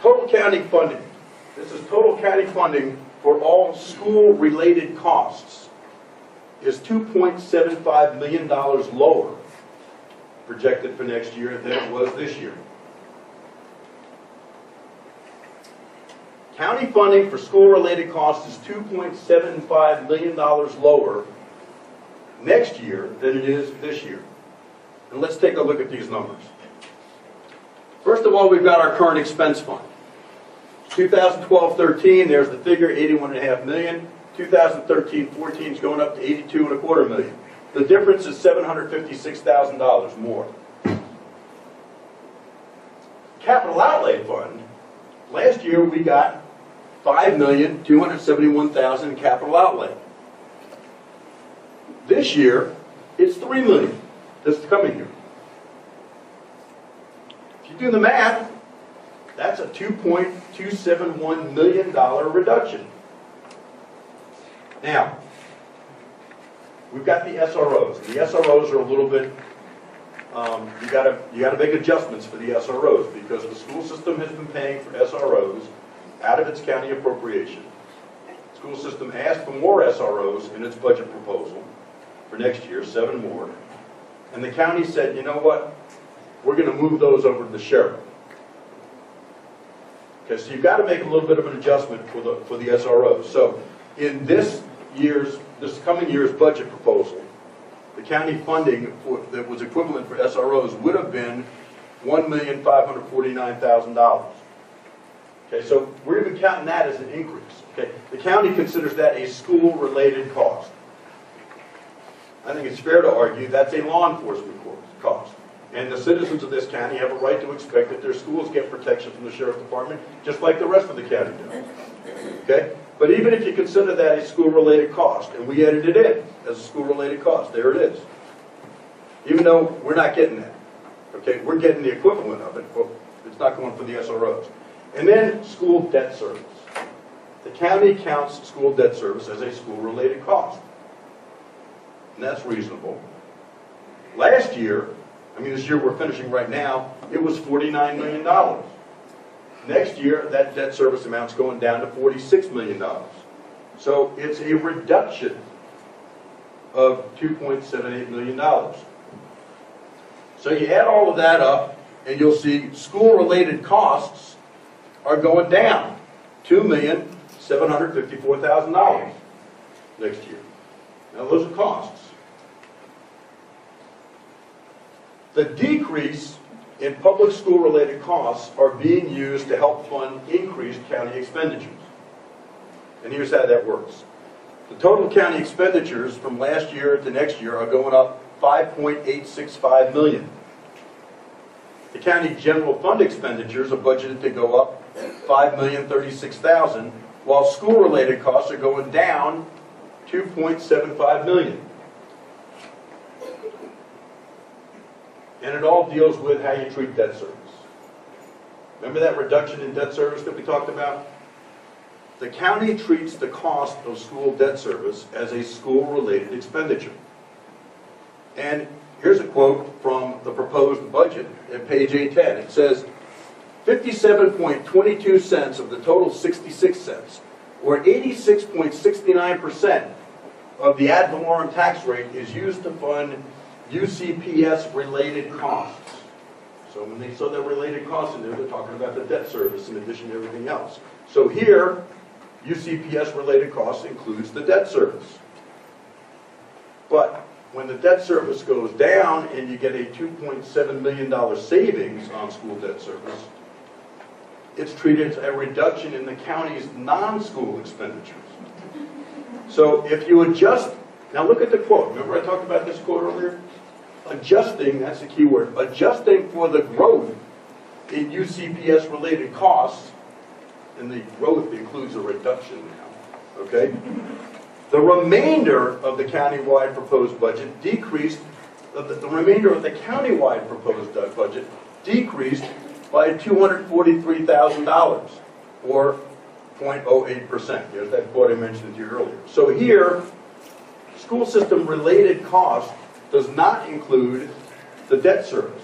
Speaker 6: Total county funding. This is total county funding for all school-related costs. is $2.75 million lower projected for next year than it was this year. County funding for school-related costs is $2.75 million lower next year than it is this year. And let's take a look at these numbers. First of all, we've got our current expense fund. 2012-13, there's the figure, $81.5 million. 2013-14 is going up to $82.25 million. The difference is $756,000 more. Capital outlay fund, last year we got $5,271,000 in capital outlay. This year, it's $3 million this coming year. If you do the math, that's a $2.271 million reduction. Now, we've got the SROs. The SROs are a little bit, you got to make adjustments for the SROs because the school system has been paying for SROs out of its county appropriation. The school system asked for more SROs in its budget proposal for next year, 7 more. And the county said, you know what, we're going to move those over to the sheriff. Okay, so you've got to make a little bit of an adjustment for the SROs. So in this coming year's budget proposal, the county funding that was equivalent for SROs would have been $1,549,000. Okay, so we're even counting that as an increase. Okay, the county considers that a school-related cost. I think it's fair to argue that's a law enforcement cost. And the citizens of this county have a right to expect that their schools get protection from the sheriff's department, just like the rest of the county does. Okay? But even if you consider that a school-related cost, and we added it in as a school-related cost, there it is. Even though we're not getting that. Okay? We're getting the equivalent of it, but it's not going for the SROs. And then school debt service. The county counts school debt service as a school-related cost. And that's reasonable. Last year, this year we're finishing right now, it was $49 million. Next year, that debt service amount's going down to $46 million. So it's a reduction of $2.78 million. So you add all of that up, and you'll see school-related costs are going down $2,754,000 next year. Now those are costs. The decrease in public school-related costs are being used to help fund increased county expenditures. And here's how that works. The total county expenditures from last year to next year are going up $5.865 million. The county general fund expenditures are budgeted to go up $5,036,000, while school-related costs are going down $2.75 million. And it all deals with how you treat debt service. Remember that reduction in debt service that we talked about? The county treats the cost of school debt service as a school-related expenditure. And here's a quote from the proposed budget at page 810. It says, 57.22 cents of the total 66 cents, or 86.69% of the ad valorem tax rate is used to fund UCPS-related costs. So when they saw the related costs in there, they're talking about the debt service in addition to everything else. So here, UCPS-related costs includes the debt service. But when the debt service goes down and you get a $2.7 million savings on school debt service, it's treated as a reduction in the county's non-school expenditures. So if you adjust, now look at the quote. Remember I talked about this quote earlier? Adjusting, that's the key word, adjusting for the growth in UCPS-related costs, and the growth includes a reduction now, okay? The remainder of the countywide proposed budget decreased, the remainder of the countywide proposed budget decreased by $243,000, or 0.08%. There's that quote I mentioned to you earlier. So here, school system related cost does not include the debt service.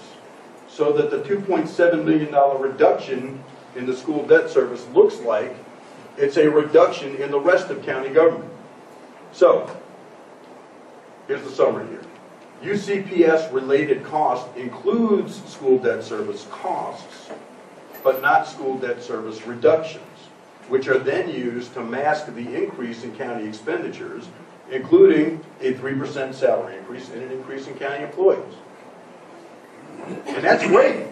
Speaker 6: So that the $2.7 million reduction in the school debt service looks like it's a reduction in the rest of county government. So, here's the summary here. UCPS-related cost includes school debt service costs, but not school debt service reductions, which are then used to mask the increase in county expenditures, including a 3% salary increase and an increase in county employees. And that's great,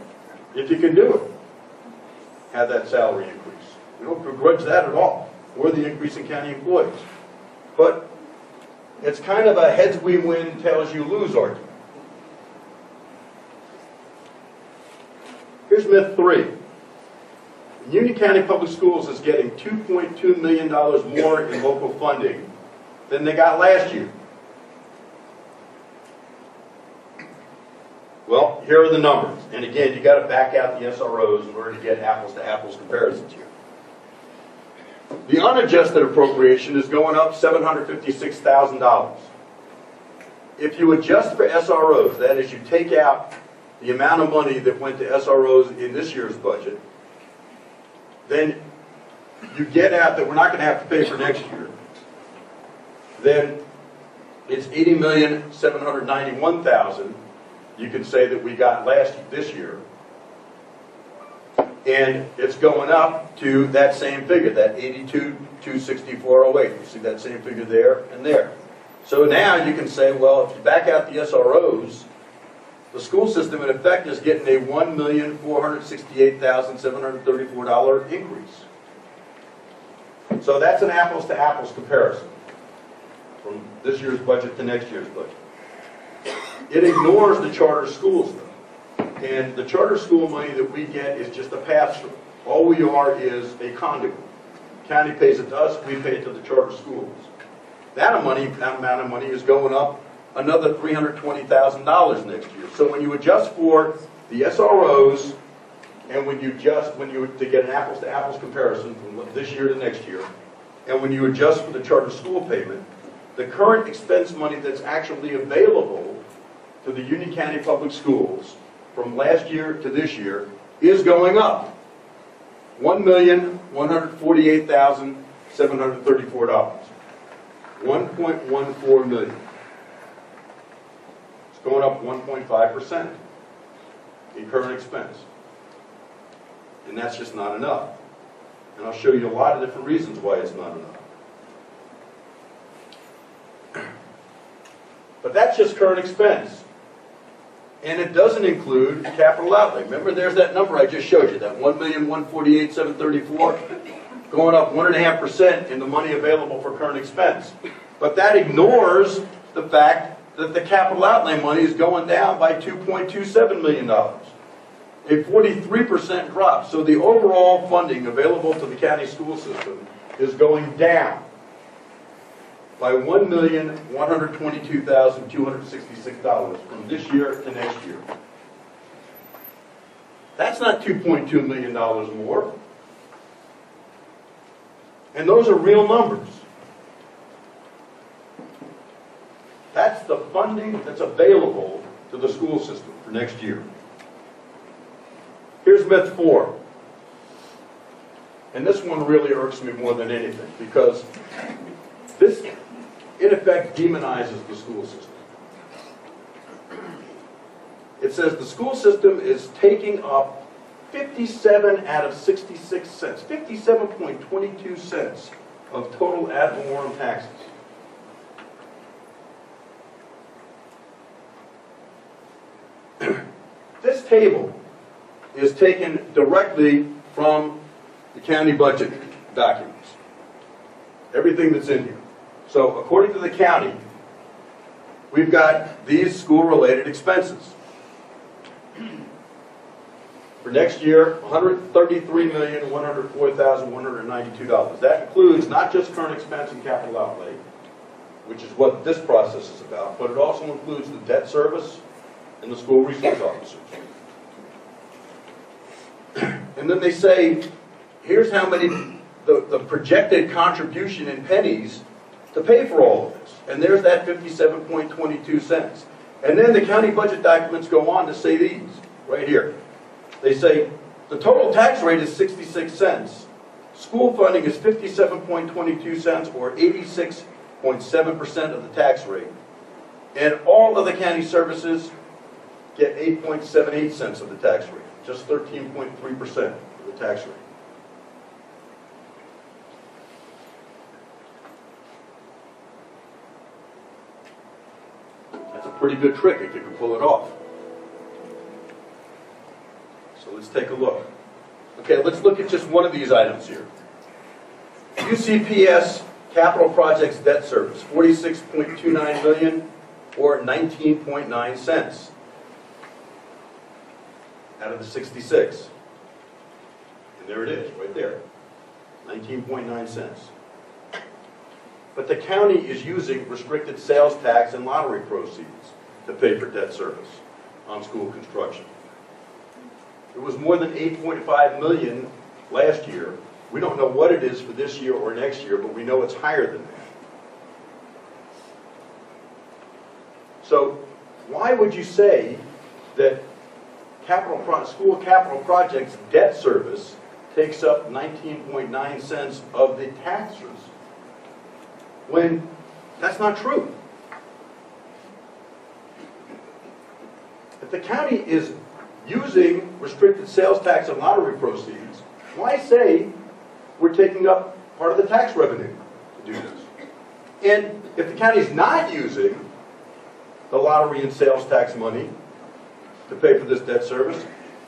Speaker 6: if you can do it. Have that salary increase. We don't begrudge that at all, or the increase in county employees. But it's kind of a heads we win, tails you lose argument. Here's myth 3. Union County Public Schools is getting $2.2 million more in local funding than they got last year. Well, here are the numbers. And again, you got to back out the SROs in order to get apples to apples comparisons here. The unadjusted appropriation is going up $756,000. If you adjust for SROs, that is, you take out the amount of money that went to SROs in this year's budget, then you get out that we're not going to have to pay for next year. Then it's $80,791,000 you can say that we got this year. And it's going up to that same figure, that 82,264.08. You see that same figure there and there. So now you can say, well, if you back out the SROs, the school system in effect is getting a $1,468,734 increase. So that's an apples to apples comparison from this year's budget to next year's budget. It ignores the charter schools, though. And the charter school money that we get is just a pass-through. All we are is a conduit. The county pays it to us, we pay it to the charter schools. That amount of money is going up another $320,000 next year. So when you adjust for the SROs, and to get an apples to apples comparison from this year to next year, and when you adjust for the charter school payment, the current expense money that's actually available to the Union County Public Schools from last year to this year is going up. $1,148,734. $1.14 million. It's going up 1.5% in current expense. And that's just not enough. And I'll show you a lot of different reasons why it's not enough. But that's just current expense. And it doesn't include capital outlay. Remember, there's that number I just showed you, that $1,148,734, going up 1.5% in the money available for current expense. But that ignores the fact that the capital outlay money is going down by $2.27 million, a 43% drop. So the overall funding available to the county school system is going down by $1,122,266 from this year to next year. That's not $2.2 million more. And those are real numbers. That's the funding that's available to the school system for next year. Here's myth 4. And this one really irks me more than anything, because this, in effect, demonizes the school system. It says the school system is taking up 57 out of 66 cents, 57.22 cents of total ad valorem taxes. This table is taken directly from the county budget documents. Everything that's in here. So according to the county, we've got these school-related expenses. For next year, $133,104,192. That includes not just current expense and capital outlay, which is what this process is about, but it also includes the debt service and the school resource officers. And then they say, here's how many, the projected contribution in pennies to pay for all of this. And there's that 57.22 cents. And then the county budget documents go on to say these, right here. They say, the total tax rate is 66 cents. School funding is 57.22 cents, or 86.7% of the tax rate. And all other county services get 8.78 cents of the tax rate, just 13.3% of the tax rate. That's a pretty good trick if you can pull it off. So let's take a look. Okay, let's look at just one of these items here. UCPS Capital Projects Debt Service, $46.29 million or 19.9 cents out of the 66. And there it is, right there, 19.9 cents. But the county is using restricted sales tax and lottery proceeds to pay for debt service on school construction. It was more than $8.5 million last year. We don't know what it is for this year or next year, but we know it's higher than that. So why would you say that school capital projects debt service takes up 19.9 cents of the taxes when that's not true? If the county is using restricted sales tax and lottery proceeds, why say we're taking up part of the tax revenue to do this? And if the county is not using the lottery and sales tax money to pay for this debt service,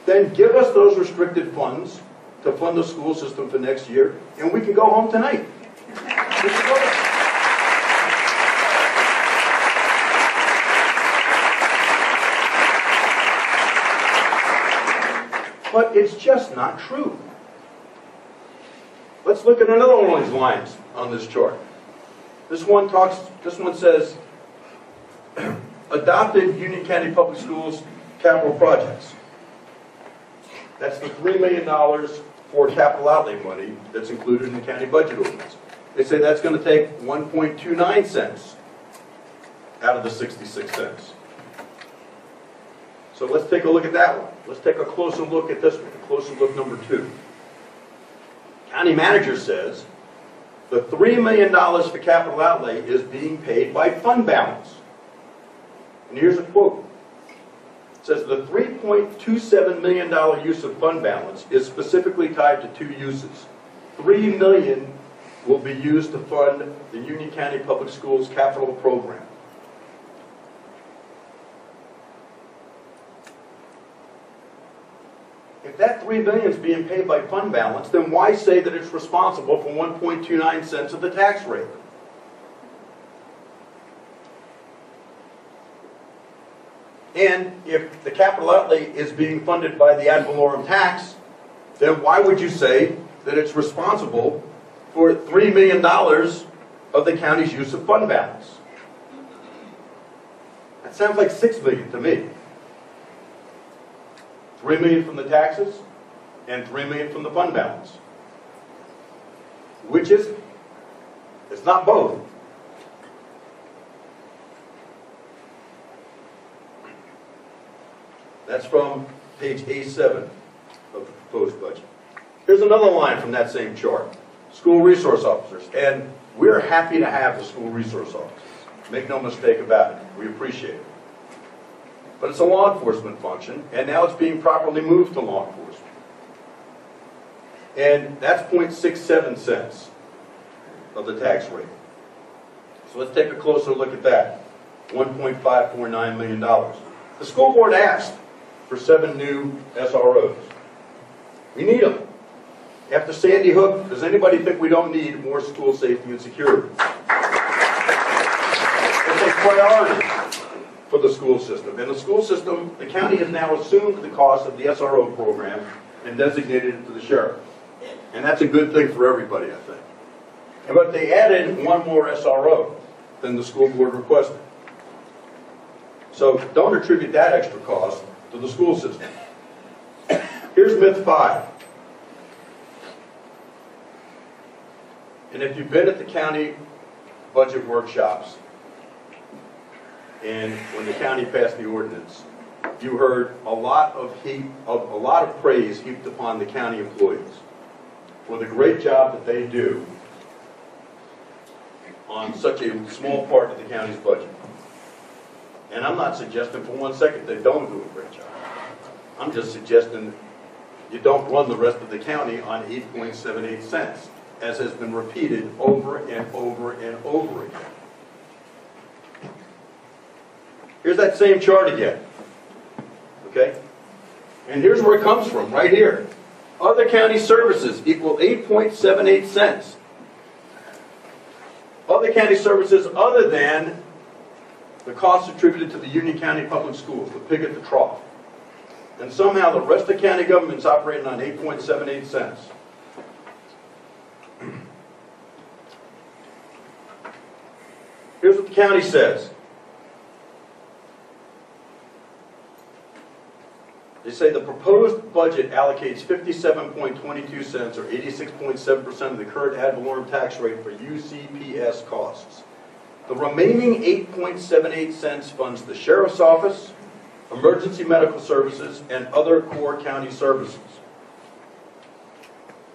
Speaker 6: then give us those restricted funds to fund the school system for next year, and we can go home tonight. We can go home. But it's just not true. Let's look at another one of these lines on this chart. This one says, adopted Union County Public Schools capital projects. That's the $3 million for capital outlay money that's included in the county budget ordinance. They say that's going to take 1.29 cents out of the 66 cents. So let's take a look at that one. Let's take a closer look at this one, a closer look number 2. County manager says the $3 million for capital outlay is being paid by fund balance. And here's a quote. It says the $3.27 million use of fund balance is specifically tied to 2 uses. $3 million will be used to fund the Union County Public Schools capital program. If that $3 million is being paid by fund balance, then why say that it's responsible for 1.29 cents of the tax rate? And if the capital outlay is being funded by the ad valorem tax, then why would you say that it's responsible for $3 million of the county's use of fund balance? That sounds like $6 million to me. $3 million from the taxes and $3 million from the fund balance. Which is it? It's not both. That's from page A7 of the proposed budget. Here's another line from that same chart. School resource officers. And we're happy to have the school resource officers. Make no mistake about it. We appreciate it. But it's a law enforcement function, and now it's being properly moved to law enforcement. And that's 0.67 cents of the tax rate. So let's take a closer look at that. $1.549 million. The school board asked for 7 new SROs. We need them. After Sandy Hook, does anybody think we don't need more school safety and security? It's a priority for the school system. And the school system, the county has now assumed the cost of the SRO program and designated it to the sheriff. And that's a good thing for everybody, I think. But they added 1 more SRO than the school board requested. So don't attribute that extra cost to the school system. Here's myth 5. And if you've been at the county budget workshops, and when the county passed the ordinance, you heard a lot of praise heaped upon the county employees for the great job that they do on such a small part of the county's budget. And I'm not suggesting for 1 second they don't do a great job. I'm just suggesting you don't run the rest of the county on 8.78 cents, as has been repeated over and over and over again. Here's that same chart again. Okay? And here's where it comes from, right here. Other county services equal 8.78 cents. Other county services other than the costs attributed to the Union County Public Schools, the pig at the trough. And somehow the rest of county government's operating on 8.78 cents. Here's what the county says. They say the proposed budget allocates 57.22 cents or 86.7% of the current ad valorem tax rate for UCPS costs. The remaining 8.78 cents funds the sheriff's office, emergency medical services, and other core county services.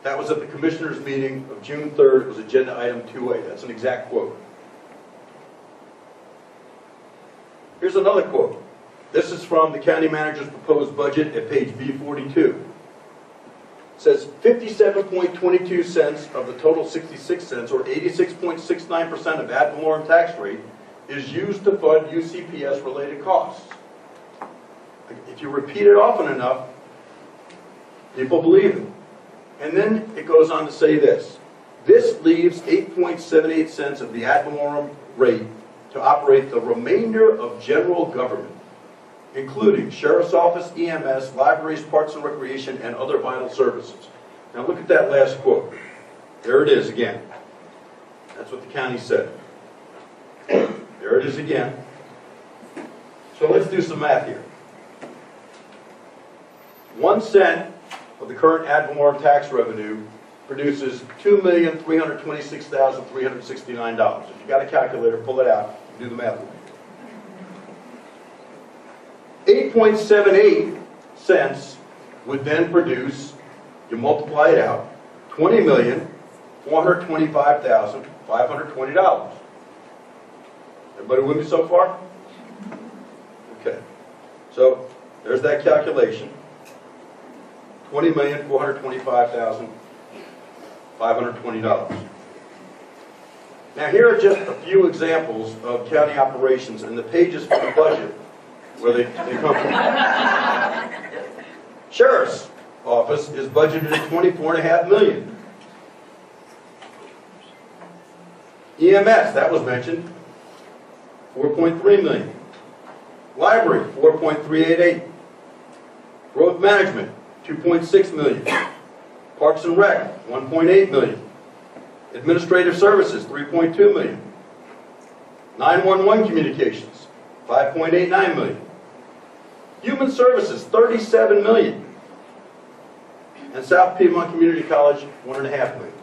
Speaker 6: That was at the commissioners' meeting of June 3rd. It was agenda item 2A. That's an exact quote. Here's another quote. This is from the county manager's proposed budget at page B42. It says 57.22 cents of the total 66 cents, or 86.69% of ad valorem tax rate, is used to fund UCPS-related costs. If you repeat it often enough, people believe it. And then it goes on to say this. This leaves 8.78 cents of the ad valorem rate to operate the remainder of general government, including sheriff's office, EMS, libraries, parks and recreation, and other vital services. Now look at that last quote. There it is again. That's what the county said. There it is again. So let's do some math here. 1 cent of the current ad valorem tax revenue produces $2,326,369. If you got a calculator, pull it out, do the math with me. 8.78 cents would then produce, you multiply it out, $20,425,520. Everybody with me so far? Okay. So there's that calculation. $20,425,520. Now here are just a few examples of county operations in the pages for the budget where they come from. Sheriff's office is budgeted at $24.5 million. EMS, that was mentioned, $4.3 million. Library, $4.388. Growth management, $2.6 million. Parks and Rec, $1.8 million. Administrative services, $3.2 million. 911 communications, $5.89 million. Human services, $37 million. And South Piedmont Community College, $1.5 million.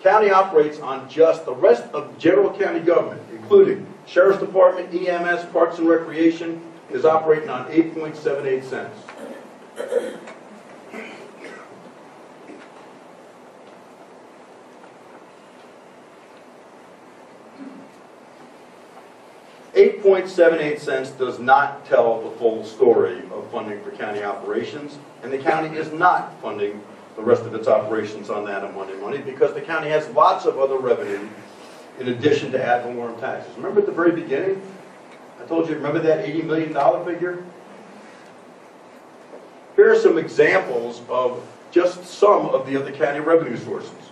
Speaker 6: County operates on just the rest of general county government, including Sheriff's Department, EMS, Parks and Recreation, is operating on 8.78 cents. $8.78 does not tell the full story of funding for county operations, and the county is not funding the rest of its operations on that money because the county has lots of other revenue in addition to ad valorem taxes. Remember at the very beginning, I told you, remember that $80 million figure? Here are some examples of just some of the other county revenue sources.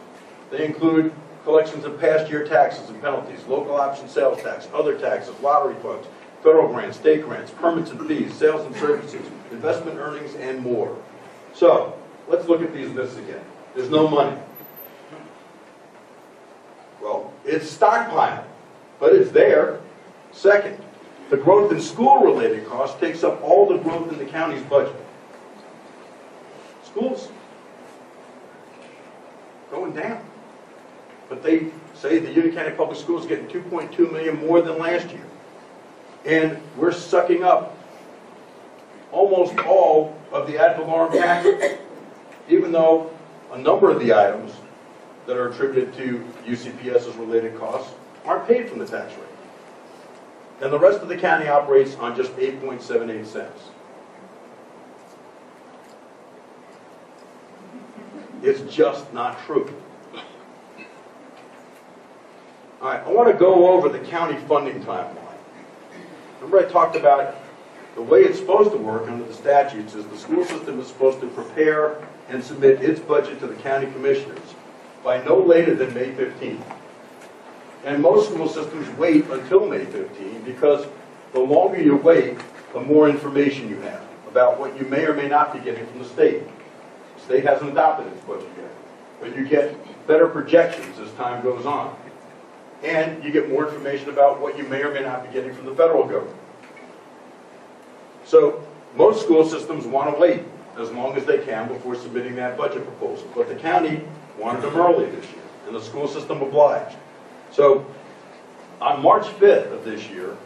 Speaker 6: They include collections of past year taxes and penalties, local option sales tax, other taxes, lottery funds, federal grants, state grants, permits and fees, sales and services, investment earnings, and more. So, let's look at these lists again. There's no money. Well, it's stockpiled, but it's there. Second, the growth in school-related costs takes up all the growth in the county's budget. Schools going down. But they say the Union County Public Schools are getting $2.2 million more than last year. And we're sucking up almost all of the ad valorem taxes, even though a number of the items that are attributed to UCPS's related costs aren't paid from the tax rate. And the rest of the county operates on just 8.78 cents. It's just not true. All right, I want to go over the county funding timeline. Remember I talked about the way it's supposed to work under the statutes is the school system is supposed to prepare and submit its budget to the county commissioners by no later than May 15th. And most school systems wait until May 15 because the longer you wait, the more information you have about what you may or may not be getting from the state. The state hasn't adopted its budget yet, but you get better projections as time goes on. And you get more information about what you may or may not be getting from the federal government. So most school systems want to wait as long as they can before submitting that budget proposal. But the county wanted them early this year, and the school system obliged. So on March 5th of this year,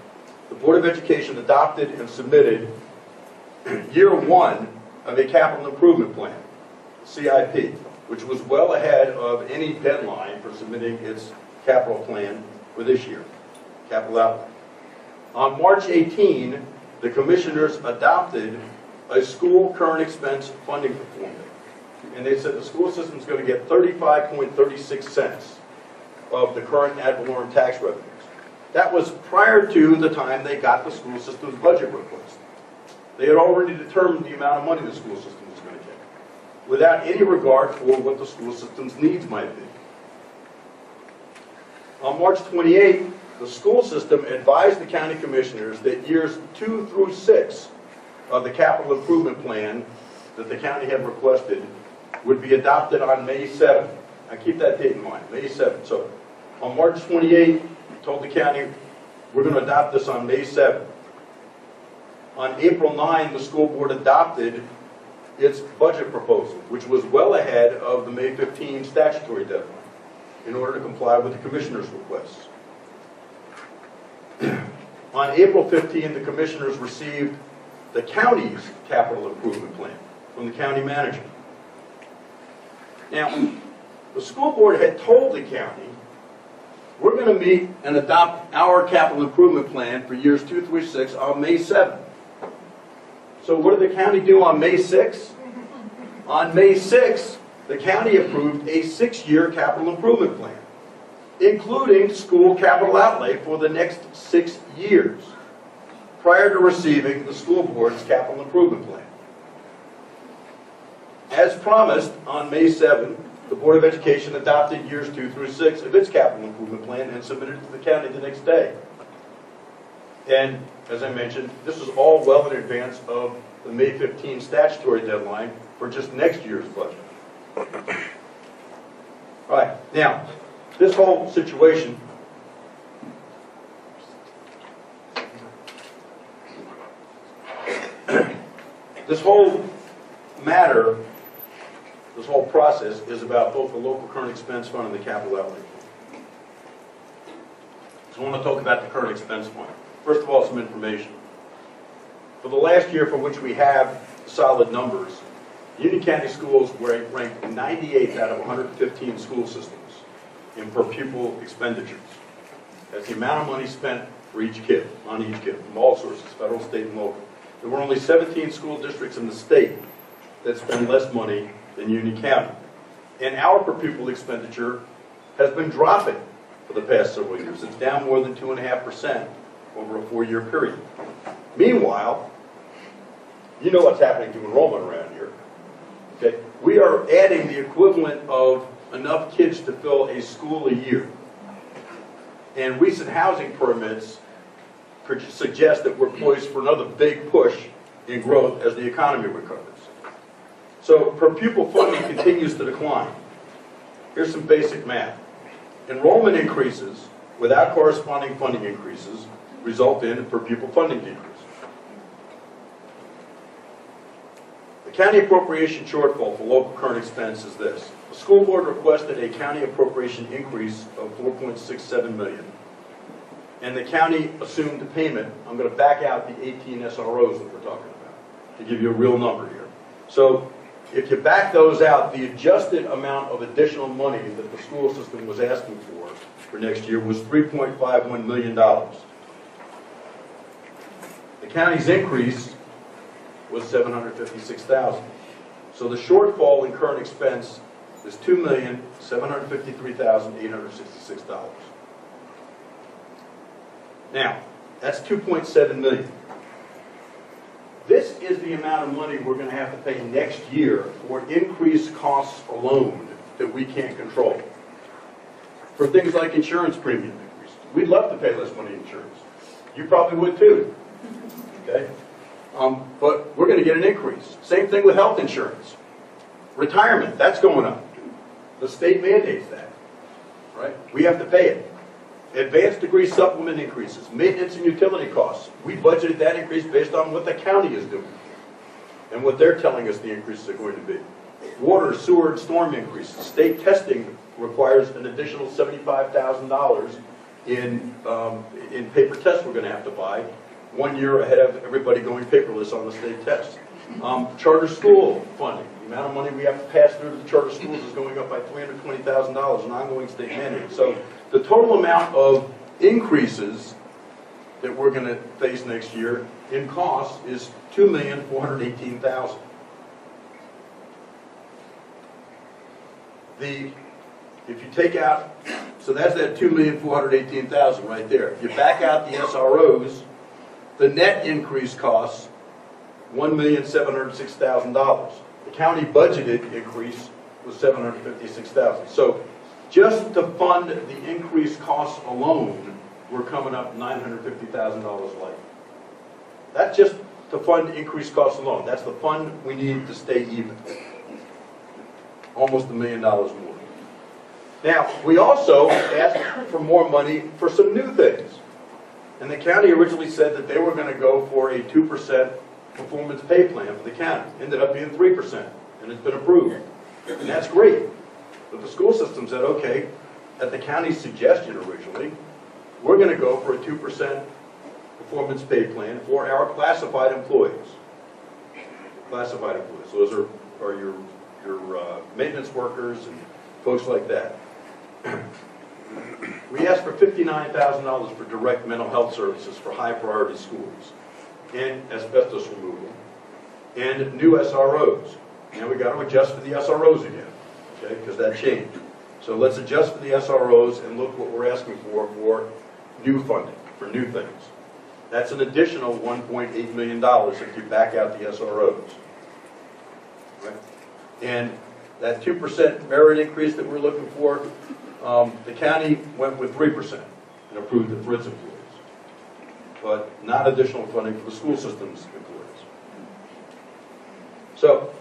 Speaker 6: the Board of Education adopted and submitted year one of a capital improvement plan, CIP, which was well ahead of any deadline for submitting its capital plan for this year, capital outlay. On March 18, the commissioners adopted a school current expense funding formula. And they said the school system is going to get 35.36 cents of the current ad valorem tax revenues. That was prior to the time they got the school system's budget request. They had already determined the amount of money the school system was going to get, without any regard for what the school system's needs might be. On March 28th, the school system advised the county commissioners that years 2 through 6 of the capital improvement plan that the county had requested would be adopted on May 7th. Now keep that date in mind, May 7th. So on March 28th, told the county, we're going to adopt this on May 7th. On April 9, the school board adopted its budget proposal, which was well ahead of the May 15 statutory deadline, in order to comply with the commissioner's requests. On April 15, the commissioners received the county's capital improvement plan from the county manager. Now, the school board had told the county, we're going to meet and adopt our capital improvement plan for years 2 through 6 on May 7th. So what did the county do on May 6th? On May 6th, the county approved a 6-year capital improvement plan, including school capital outlay for the next 6 years, prior to receiving the school board's capital improvement plan. As promised, on May 7th, the Board of Education adopted years 2 through 6 of its capital improvement plan and submitted it to the county the next day. And, as I mentioned, this was all well in advance of the May 15 statutory deadline for just next year's budget. All right, now, this whole situation this whole matter, this whole process is about both the local current expense fund and the capital outlay fund. So I want to talk about the current expense fund. First of all, some information. For the last year for which we have solid numbers, Union County Schools were ranked 98th out of 115 school systems in per pupil expenditures. That's the amount of money spent for each kid, on each kid, from all sources, federal, state, and local. There were only 17 school districts in the state that spend less money than Union County. And our per pupil expenditure has been dropping for the past several years. It's down more than 2.5% over a 4-year period. Meanwhile, you know what's happening to enrollment around here. Okay? We are adding the equivalent of enough kids to fill a school a year. And recent housing permits suggest that we're poised for another big push in growth as the economy recovers. So per pupil funding continues to decline. Here's some basic math. Enrollment increases without corresponding funding increases result in per pupil funding decrease. The county appropriation shortfall for local current expense is this. The school board requested a county appropriation increase of $4.67 million. And the county assumed the payment. I'm going to back out the 18 SROs that we're talking about to give you a real number here. So if you back those out, the adjusted amount of additional money that the school system was asking for next year was $3.51 million. county's increase was $756,000. So the shortfall in current expense is $2,753,866. Now, that's $2.7 million. This is the amount of money we're going to have to pay next year for increased costs alone that we can't control. For things like insurance premium increases. We'd love to pay less money in insurance. You probably would too. Okay? But we're going to get an increase. Same thing with health insurance. Retirement, that's going up. The state mandates that. Right? We have to pay it. Advanced degree supplement increases, maintenance and utility costs. We budgeted that increase based on what the county is doing and what they're telling us the increases are going to be. Water, sewer, and storm increases. State testing requires an additional $75,000 in paper tests we're going to have to buy 1 year ahead of everybody going paperless on the state test. Charter school funding. The amount of money we have to pass through to the charter schools is going up by $320,000 in ongoing state mandate. So the total amount of increases that we're going to face next year in costs is $2,418,000. If you take out, so that's that $2,418,000 right there. If you back out the SROs, the net increase costs $1,706,000. The county budgeted increase was $756,000. So just to fund the increased costs alone, we're coming up $950,000 light. That's just to fund increased costs alone. That's the fund we need to stay even. Almost $1 million more. Now, we also asked for more money for some new things. And the county originally said that they were going to go for a 2% performance pay plan for the county. Ended up being 3%, and it's been approved. And that's great. But the school system said, okay, at the county's suggestion originally, we're going to go for a 2% performance pay plan for our classified employees. Classified employees. So those are your maintenance workers and folks like that. We asked for $59,000 for direct mental health services for high priority schools, and asbestos removal, and new SROs. And we got to adjust for the SROs again, okay, because that changed. So let's adjust for the SROs and look what we're asking for new funding, for new things. That's an additional $1.8 million if you back out the SROs. Right? And that 2% merit increase that we're looking for, the county went with 3% and approved it for its employees, but not additional funding for the school system's employees. So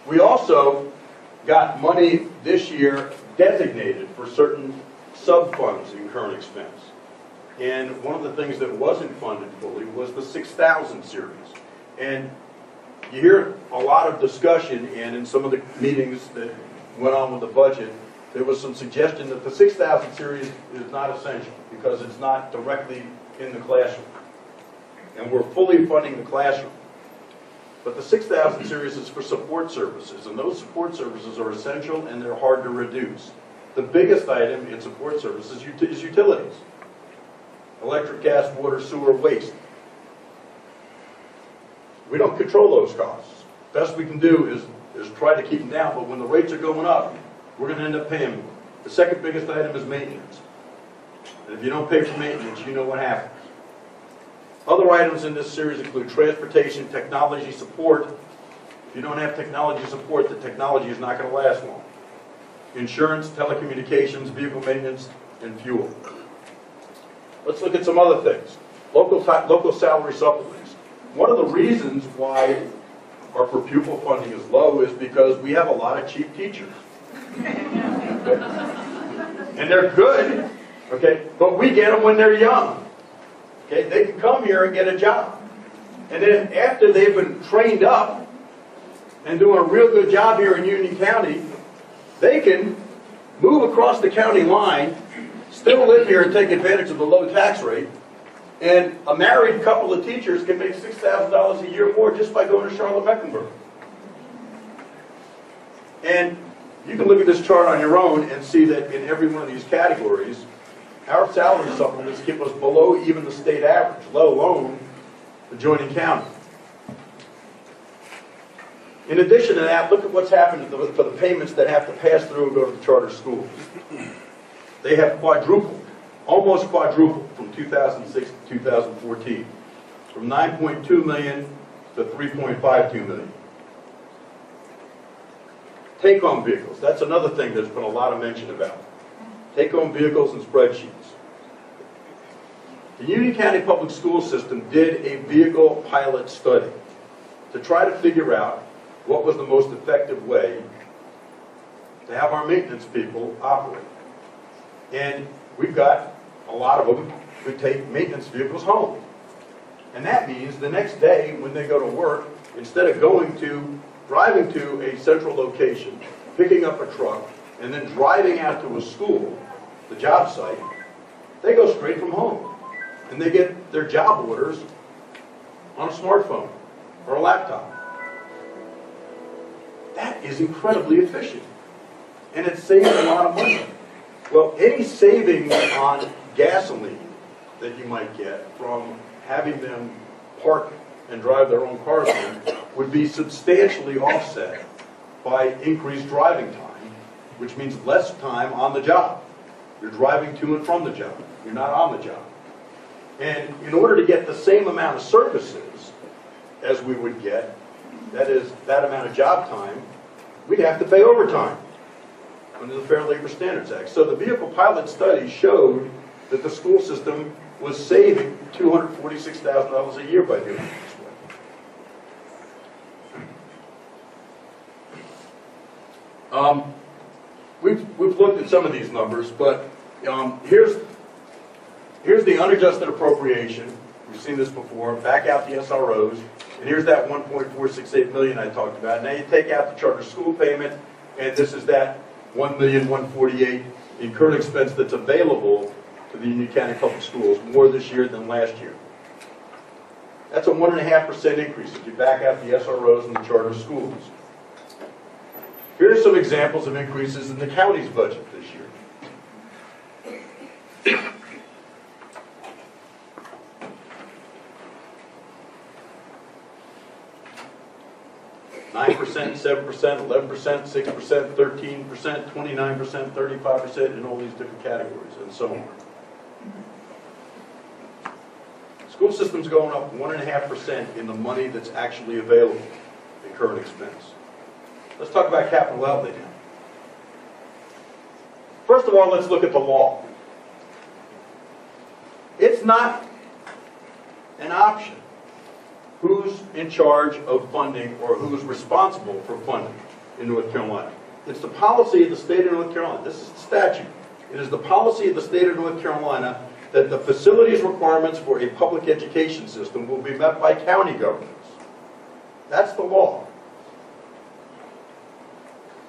Speaker 6: we also got money this year designated for certain sub-funds in current expense. And one of the things that wasn't funded fully was the 6,000 series. And you hear a lot of discussion, and in some of the meetings that went on with the budget, there was some suggestion that the 6,000 series is not essential because it's not directly in the classroom. And we're fully funding the classroom. But the 6,000 series is for support services, and those support services are essential and they're hard to reduce. The biggest item in support services is utilities. Electric, gas, water, sewer, waste. We don't control those costs. Best we can do is try to keep them down, but when the rates are going up, we're going to end up paying more. The second biggest item is maintenance. And if you don't pay for maintenance, you know what happens. Other items in this series include transportation, technology support. If you don't have technology support, the technology is not going to last long. Insurance, telecommunications, vehicle maintenance, and fuel. Let's look at some other things. Local salary supplements. One of the reasons why our per pupil funding is low is because we have a lot of cheap teachers. Okay? And they're good, okay? But we get them when they're young. Okay? They can come here and get a job. And then after they've been trained up and doing a real good job here in Union County, they can move across the county line, still live here and take advantage of the low tax rate, and a married couple of teachers can make $6,000 a year more just by going to Charlotte-Mecklenburg. And you can look at this chart on your own and see that in every one of these categories, our salary supplements keep us below even the state average, let alone adjoining county. In addition to that, look at what's happened for the payments that have to pass through and go to the charter schools. They have quadrupled, almost quadrupled from 2006 to 2014, from 9.2 million to 3.52 million. Take-home vehicles, that's another thing there's been a lot of mention about. Take-home vehicles and spreadsheets. The Union County Public School System did a vehicle pilot study to try to figure out what was the most effective way to have our maintenance people operate. And we've got a lot of them who take maintenance vehicles home. And that means the next day when they go to work, instead of driving to a central location, picking up a truck, and then driving out to a school, the job site, they go straight from home. And they get their job orders on a smartphone or a laptop. That is incredibly efficient. And it saves a lot of money. Well, any savings on gasoline that you might get from having them park and drive their own cars in would be substantially offset by increased driving time, which means less time on the job. You're driving to and from the job. You're not on the job. And in order to get the same amount of services as we would get, that is, that amount of job time, we'd have to pay overtime under the Fair Labor Standards Act. So the vehicle pilot study showed that the school system was saving $246,000 a year by doing it this way. We've looked at some of these numbers, but here's the unadjusted appropriation. We've seen this before. Back out the SROs, and here's that 1.468 million I talked about. Now you take out the charter school payment, and this is that 1,148,000 incurred expense that's available to the Union County Public Schools, more this year than last year. That's a 1.5% increase if you back out the SROs and the charter schools. Here are some examples of increases in the county's budget this year. 9%, 7%, 11%, 6%, 13%, 29%, 35% in all these different categories, and so on. School system's going up 1.5% in the money that's actually available in current expense. Let's talk about capital outlay now. First of all, let's look at the law. It's not an option who's in charge of funding or who's responsible for funding in North Carolina. It's the policy of the state of North Carolina. This is the statute. It is the policy of the state of North Carolina that the facilities requirements for a public education system will be met by county governments. That's the law.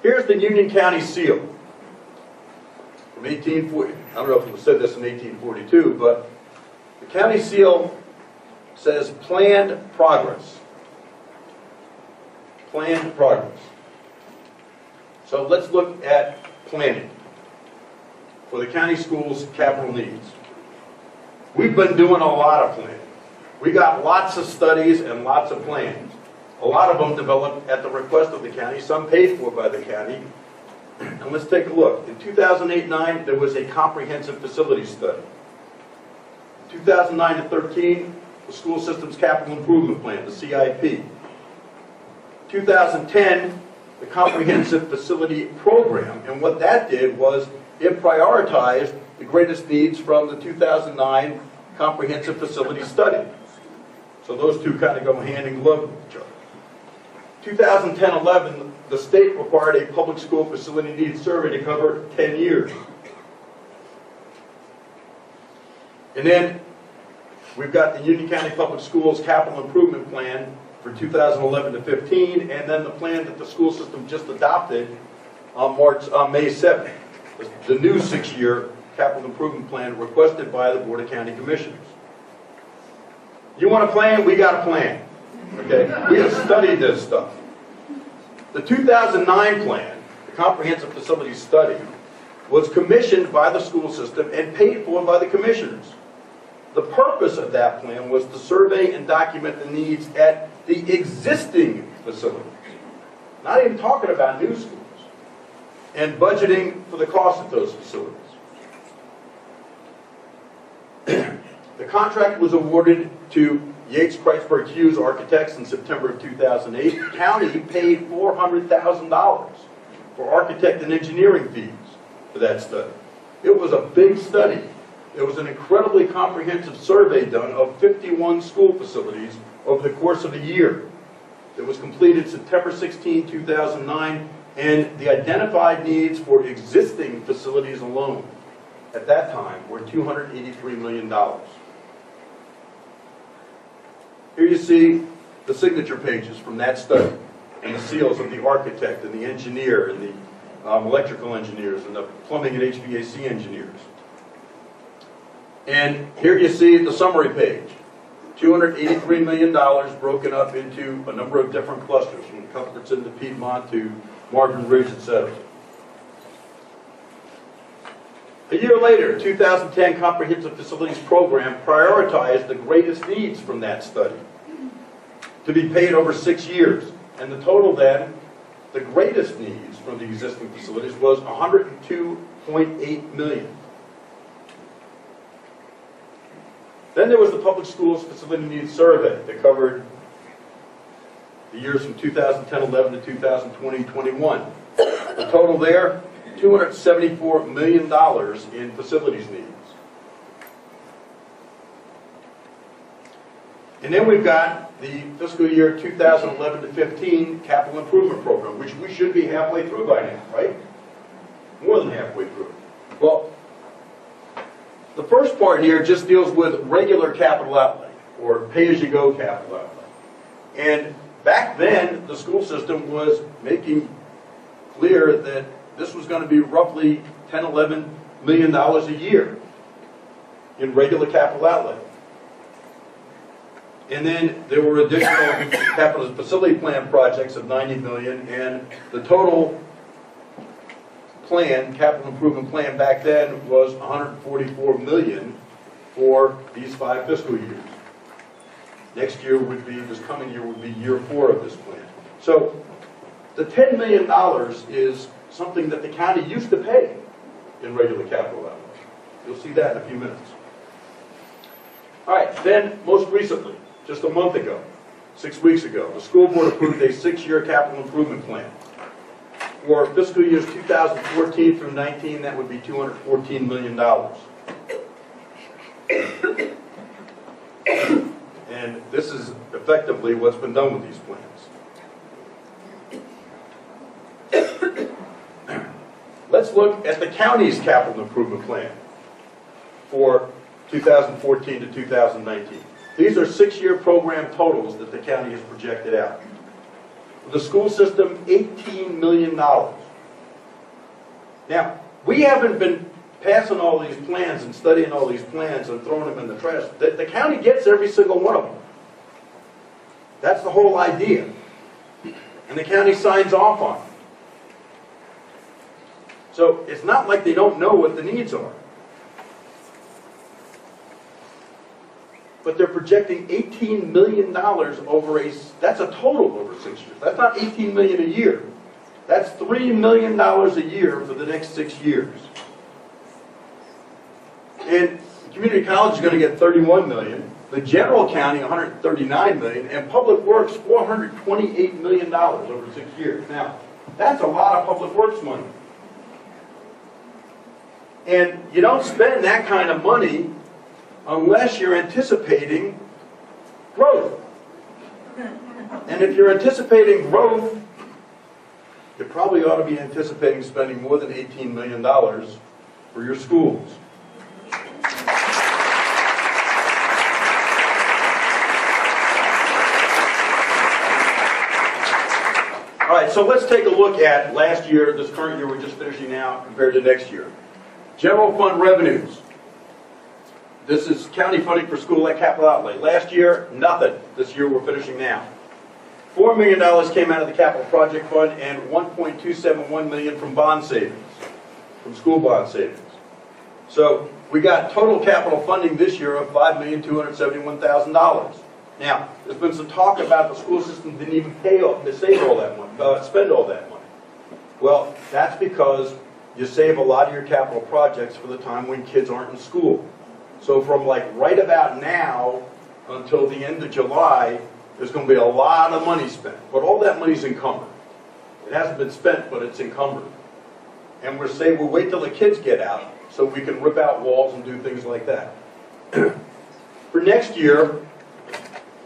Speaker 6: Here's the Union County seal from 1840. I don't know if it was said this in 1842, but the county seal says planned progress. Planned progress. So let's look at planning for the county schools' capital needs. We've been doing a lot of planning. We got lots of studies and lots of plans. A lot of them developed at the request of the county, some paid for by the county. And let's take a look. In 2008-9, there was a comprehensive facility study. In 2009-13, the school system's capital improvement plan, the CIP. 2010, the comprehensive facility program, and what that did was it prioritized the greatest needs from the 2009 comprehensive facility study. So those two kind of go hand in glove with each other. 2010-11, the state required a public school facility needs survey to cover 10 years. And then we've got the Union County Public Schools capital improvement plan for 2011-15, and then the plan that the school system just adopted on May 7th, the new 6-year capital improvement plan requested by the Board of County Commissioners. You want a plan? We got a plan. Okay? We have studied this stuff. The 2009 plan, the comprehensive facilities study, was commissioned by the school system and paid for by the commissioners. the purpose of that plan was to survey and document the needs at the existing facilities. Not even talking about new schools. And budgeting for the cost of those facilities. The contract was awarded to Yates Kreisberg Hughes Architects in September of 2008. The county paid $400,000 for architect and engineering fees for that study. It was a big study. It was an incredibly comprehensive survey done of 51 school facilities over the course of a year. It was completed September 16, 2009, and the identified needs for existing facilities alone at that time were $283 million. Here you see the signature pages from that study and the seals of the architect and the engineer and the electrical engineers and the plumbing and HVAC engineers. And here you see the summary page. $283 million broken up into a number of different clusters, from Cuthbertson to Piedmont to Marvin Ridge, etc. A year later, 2010 Comprehensive Facilities Program prioritized the greatest needs from that study to be paid over 6 years. And the total then, the greatest needs from the existing facilities was $102.8 million. Then there was the Public Schools Facility Needs Survey that covered the years from 2010-11 to 2020-21. The total there, $274 million in facilities needs. And then we've got the fiscal year 2011 to 15 capital improvement program, which we should be halfway through by now, right? More than halfway through. Well, the first part here just deals with regular capital outlay, or pay-as-you-go capital outlay. And back then, the school system was making clear that this was going to be roughly $10, $11 million a year in regular capital outlay. And then there were additional capital facility plan projects of $90 million, and the total plan, capital improvement plan back then, was $144 million for these 5 fiscal years. Next year would be, this coming year would be year 4 of this plan. So the $10 million is something that the county used to pay in regular capital outlay. You'll see that in a few minutes. All right, then most recently, just a month ago, 6 weeks ago, the school board approved a 6-year capital improvement plan. For fiscal years 2014 through 19, that would be $214 million. And this is effectively what's been done with these plans. Let's look at the county's capital improvement plan for 2014 to 2019. These are 6-year program totals that the county has projected out. The school system, $18 million. Now, we haven't been passing all these plans and studying all these plans and throwing them in the trash. The county gets every single one of them. That's the whole idea. And the county signs off on it. So it's not like they don't know what the needs are. But they're projecting $18 million over that's a total over 6 years. That's not $18 million a year. That's $3 million a year for the next 6 years. And community college is going to get $31 million. The general county, $139 million. And public works, $428 million over 6 years. Now, that's a lot of public works money. And you don't spend that kind of money unless you're anticipating growth. And if you're anticipating growth, you probably ought to be anticipating spending more than $18 million for your schools. All right, so let's take a look at last year, this current year we're just finishing now, compared to next year. General fund revenues. This is county funding for school at capital outlay. Last year, nothing. This year, we're finishing now. $4 million came out of the capital project fund and $1.271 million from bond savings, from school bond savings. So we got total capital funding this year of $5,271,000. Now, there's been some talk about the school system didn't even save all that money, spend all that money. Well, that's because you save a lot of your capital projects for the time when kids aren't in school. So from like right about now until the end of July, there's going to be a lot of money spent. But all that money's encumbered. It hasn't been spent, but it's encumbered. And we're saying we'll wait till the kids get out so we can rip out walls and do things like that. For next year,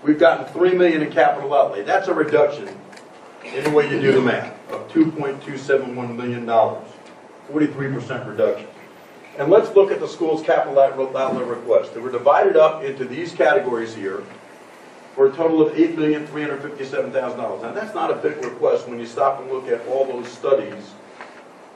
Speaker 6: we've gotten $3 million in capital outlay. That's a reduction, in the way you do the math, of $2.271 million. 43% reduction. And let's look at the school's capital outlay requests. They were divided up into these categories here for a total of $8,357,000. Now that's not a big request when you stop and look at all those studies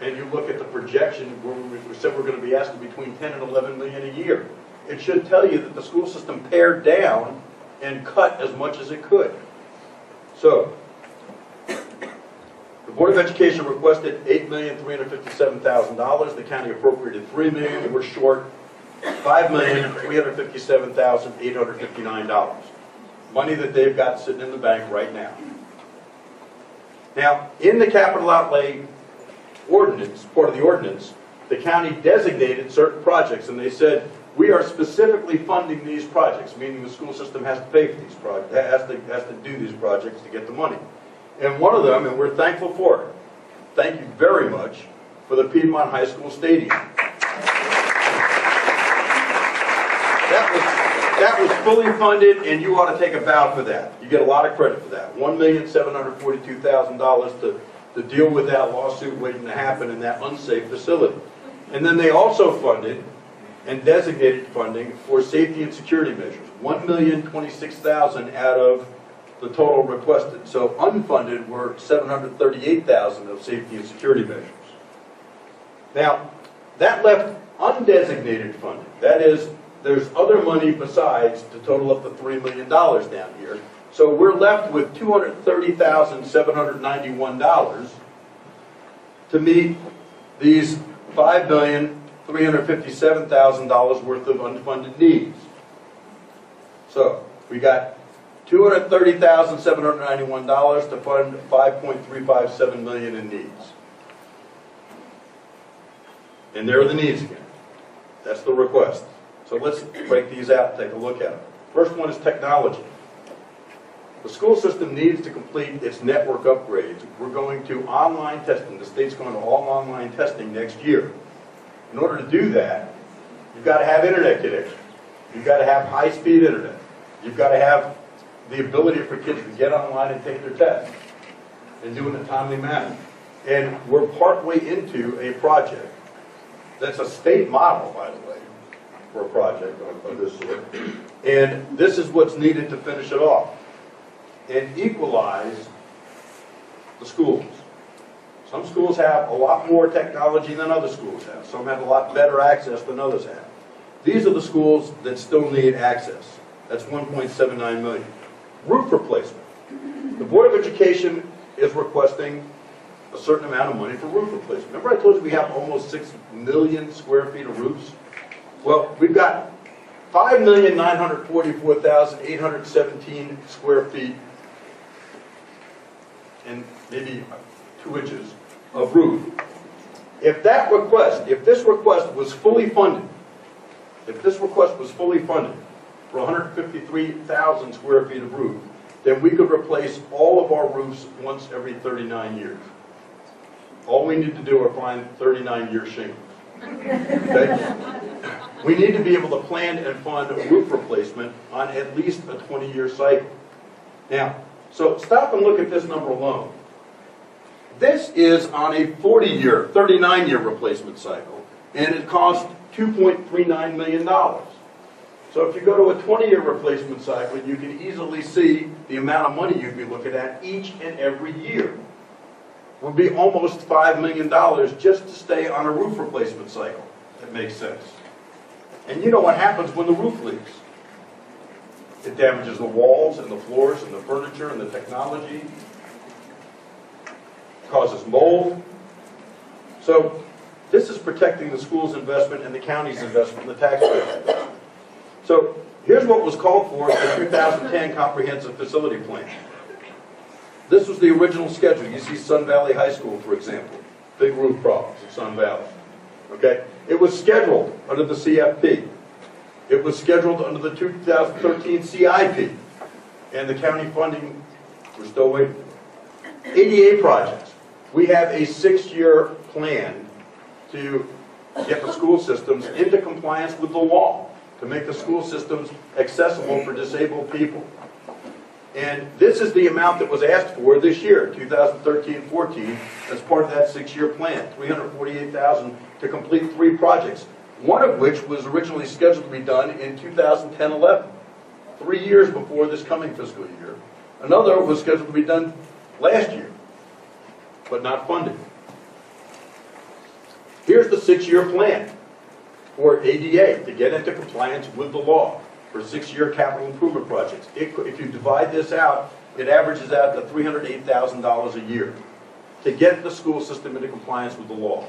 Speaker 6: and you look at the projection where we said we're going to be asking between 10 and 11 million a year. It should tell you that the school system pared down and cut as much as it could. So, the Board of Education requested $8,357,000. The county appropriated $3 million. We're short $5,357,859. Money that they've got sitting in the bank right now. Now, in the capital outlay ordinance, part of the ordinance, the county designated certain projects, and they said, we are specifically funding these projects, meaning the school system has to pay for these projects, has to do these projects to get the money. And one of them, and we're thankful for it, thank you very much, for the Piedmont High School Stadium. That was fully funded, and you ought to take a bow for that. You get a lot of credit for that. $1,742,000 to deal with that lawsuit waiting to happen in that unsafe facility. And then they also funded and designated funding for safety and security measures. $1,026,000 out of the total requested. So unfunded were $738,000 of safety and security measures. Now, that left undesignated funding. That is, there's other money besides to total up to $3 million down here. So we're left with $230,791 to meet these $5,357,000 worth of unfunded needs. So we got $230,791 to fund $5.357 million in needs. And there are the needs again. That's the request. So let's break these out and take a look at them. First one is technology. The school system needs to complete its network upgrades. We're going to online testing. The state's going to all online testing next year. In order to do that, you've got to have internet connection. You've got to have high-speed internet. You've got to have the ability for kids to get online and take their tests and do it in a timely manner. And we're partway into a project that's a state model, by the way, for a project of this sort. And this is what's needed to finish it off and equalize the schools. Some schools have a lot more technology than other schools have. Some have a lot better access than others have. These are the schools that still need access. That's $1.79 million. Roof replacement. The Board of Education is requesting a certain amount of money for roof replacement. Remember I told you we have almost 6 million square feet of roofs? Well, we've got 5,944,817 square feet and maybe 2 inches of roof. If this request was fully funded, for 153,000 square feet of roof, then we could replace all of our roofs once every 39 years. All we need to do are find 39-year shingles. Okay? We need to be able to plan and fund a roof replacement on at least a 20-year cycle. Now, so stop and look at this number alone. This is on a 40-year, 39-year replacement cycle, and it costs $2.39 million. So if you go to a 20-year replacement cycle, you can easily see the amount of money you'd be looking at each and every year. Would be almost $5 million just to stay on a roof replacement cycle. That makes sense. And you know what happens when the roof leaks? It damages the walls and the floors and the furniture and the technology. It causes mold. So This is protecting the school's investment and the county's investment and the taxpayers' investment. So here's what was called for in the 2010 Comprehensive Facility Plan. This was the original schedule. You see Sun Valley High School, for example. Big roof problems in Sun Valley. Okay? It was scheduled under the CFP. It was scheduled under the 2013 CIP. And the county funding, we're still waiting for. ADA projects. We have a 6-year plan to get the school systems into compliance with the law, to make the school systems accessible for disabled people. And this is the amount that was asked for this year, 2013-14, as part of that 6-year plan, $348,000 to complete 3 projects, one of which was originally scheduled to be done in 2010-11, 3 years before this coming fiscal year. Another was scheduled to be done last year, but not funded. Here's the 6-year plan for ADA to get into compliance with the law for 6-year capital improvement projects. If you divide this out, it averages out to $308,000 a year to get the school system into compliance with the law.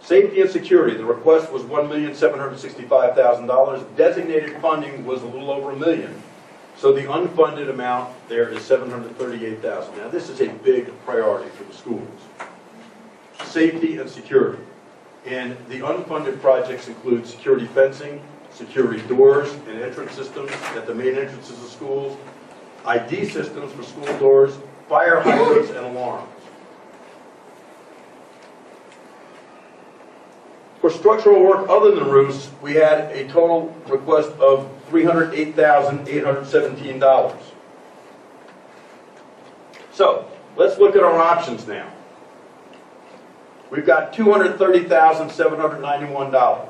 Speaker 6: Safety and security, the request was $1,765,000. Designated funding was a little over $1 million. So the unfunded amount there is $738,000. Now this is a big priority for the schools. Safety and security. And the unfunded projects include security fencing, security doors and entrance systems at the main entrances of schools, ID systems for school doors, fire hydrants and alarms. For structural work other than roofs, we had a total request of $308,817. So, let's look at our options now. We've got $230,791.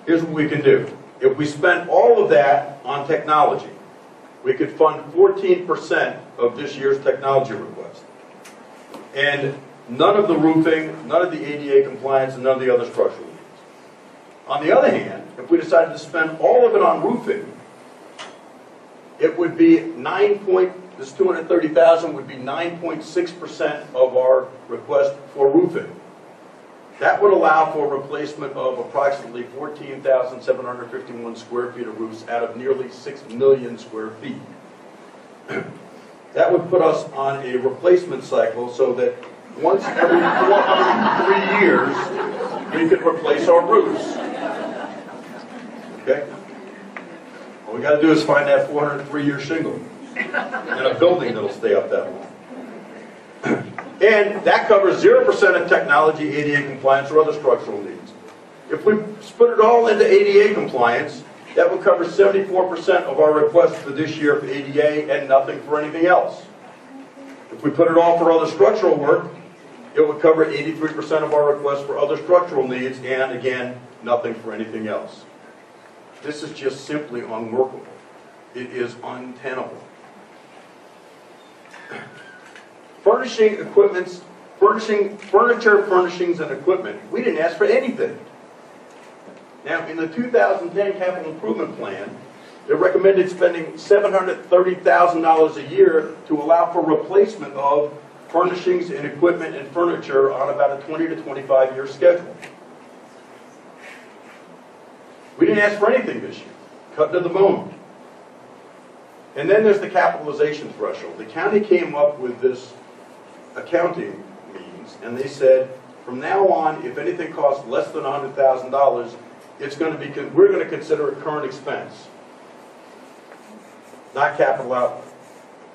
Speaker 6: Here's what we can do. If we spent all of that on technology, we could fund 14% of this year's technology request. And none of the roofing, none of the ADA compliance, and none of the other structural needs. On the other hand, if we decided to spend all of it on roofing, it would be this $230,000 would be 9.6% of our request for roofing. That would allow for a replacement of approximately 14,751 square feet of roofs out of nearly 6 million square feet. That would put us on a replacement cycle so that once every 403 years, we could replace our roofs. Okay? All we got to do is find that 403-year shingle and a building that'll stay up that long. And that covers 0% of technology, ADA compliance, or other structural needs. If we split it all into ADA compliance, that would cover 74% of our requests for this year for ADA and nothing for anything else. If we put it all for other structural work, it would cover 83% of our requests for other structural needs and, again, nothing for anything else. This is just simply unworkable. It is untenable. Furnishing furniture, furnishings, and equipment. We didn't ask for anything. Now, in the 2010 Capital Improvement Plan, they recommended spending $730,000 a year to allow for replacement of furnishings and equipment and furniture on about a 20 to 25 year schedule. We didn't ask for anything this year. Cut to the bone. And then there's the capitalization threshold. The county came up with this accounting means, and they said, from now on, if anything costs less than $100,000, it's going to be, we're going to consider it current expense, not capital outlay.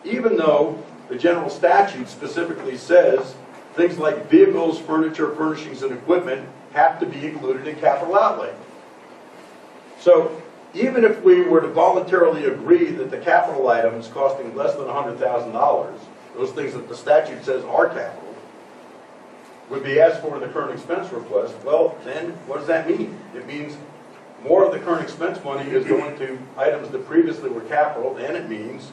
Speaker 6: Even though the general statute specifically says things like vehicles, furniture, furnishings, and equipment have to be included in capital outlay. So even if we were to voluntarily agree that the capital items costing less than $100,000, those things that the statute says are capital, would be asked for in the current expense request, well, then what does that mean? It means more of the current expense money is going to items that previously were capital, and it means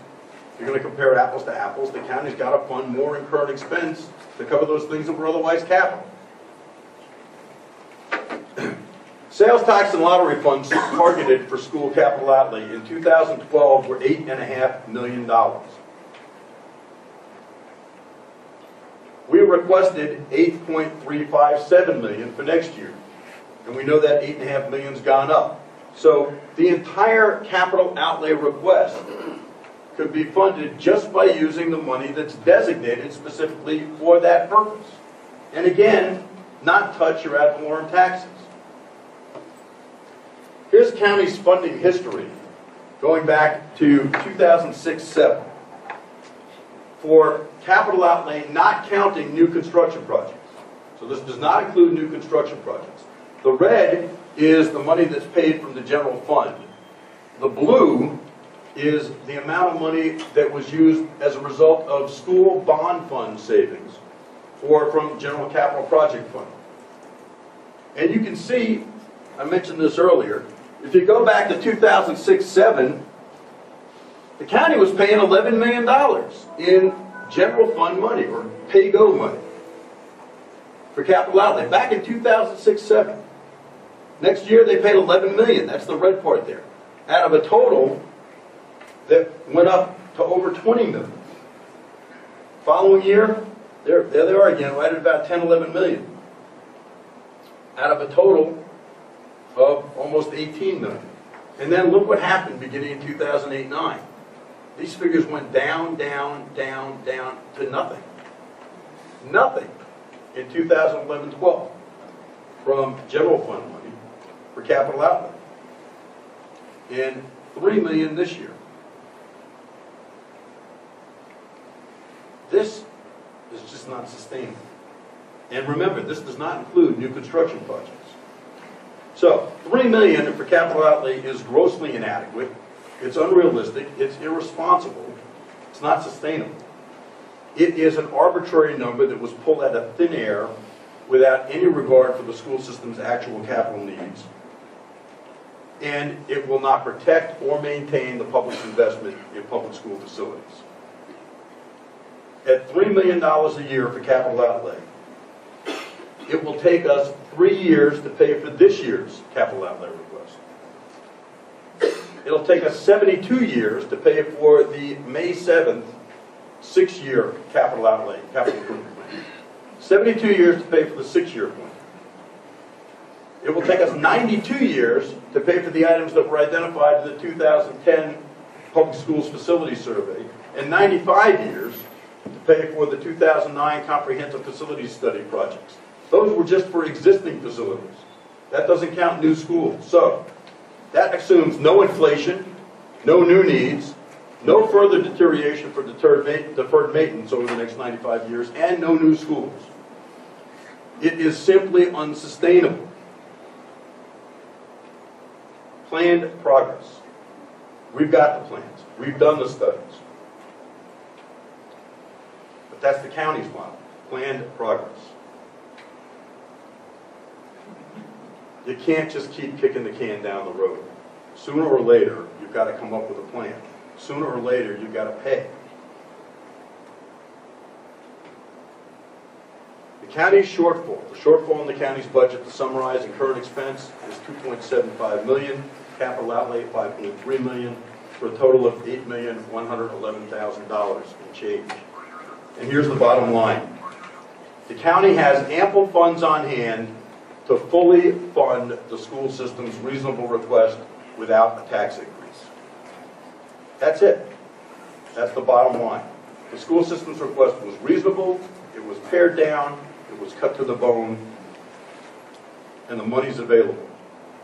Speaker 6: if you're going to compare apples to apples, the county's got to fund more in current expense to cover those things that were otherwise capital. Sales tax and lottery funds targeted for school capital outlay in 2012 were $8.5 million. We requested $8.357 million for next year. And we know that $8.5 million's gone up. So the entire capital outlay request could be funded just by using the money that's designated specifically for that purpose. And again, not touch your ad valorem taxes. Here's county's funding history going back to 2006-07 for capital outlay not counting new construction projects. So this does not include new construction projects. The red is the money that's paid from the general fund. The blue is the amount of money that was used as a result of school bond fund savings or from general capital project fund. And you can see, I mentioned this earlier, if you go back to 2006-07, the county was paying $11 million in general fund money, or pay-go money, for capital outlay, back in 2006-07. Next year they paid $11 million, that's the red part there, out of a total that went up to over $20 million. Following year, there they are again, right at about $10, $11 million, out of a total of almost $18 million. And then look what happened beginning in 2008-09. These figures went down, down, down, down to nothing. Nothing in 2011-12 from general fund money for capital outlay. And $3 million this year. This is just not sustainable. And remember, this does not include new construction projects. So, $3 million for capital outlay is grossly inadequate. It's unrealistic. It's irresponsible. It's not sustainable. It is an arbitrary number that was pulled out of thin air without any regard for the school system's actual capital needs. And it will not protect or maintain the public's investment in public school facilities. At $3 million a year for capital outlay, it will take us 3 years to pay for this year's capital outlay request. It'll take us 72 years to pay for the May 7th 6-year capital outlay, capital improvement plan. 72 years to pay for the 6-year plan. It will take us 92 years to pay for the items that were identified in the 2010 Public Schools Facility Survey, and 95 years to pay for the 2009 Comprehensive Facilities Study projects. Those were just for existing facilities. That doesn't count new schools. So, that assumes no inflation, no new needs, no further deterioration for deferred maintenance over the next 95 years, and no new schools. It is simply unsustainable. Planned progress. We've got the plans. We've done the studies. But that's the county's model. Planned progress. You can't just keep kicking the can down the road. Sooner or later, you've got to come up with a plan. Sooner or later, you've got to pay. The county's shortfall, the shortfall in the county's budget to summarize in current expense is $2.75 million, capital outlay $5.3 million, for a total of $8,111,000 in change. And here's the bottom line. The county has ample funds on hand to fully fund the school system's reasonable request without a tax increase. That's it. That's the bottom line. The school system's request was reasonable, it was pared down, it was cut to the bone, and the money's available.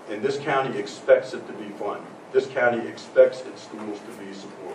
Speaker 6: And this county expects it to be funded. This county expects its schools to be supported.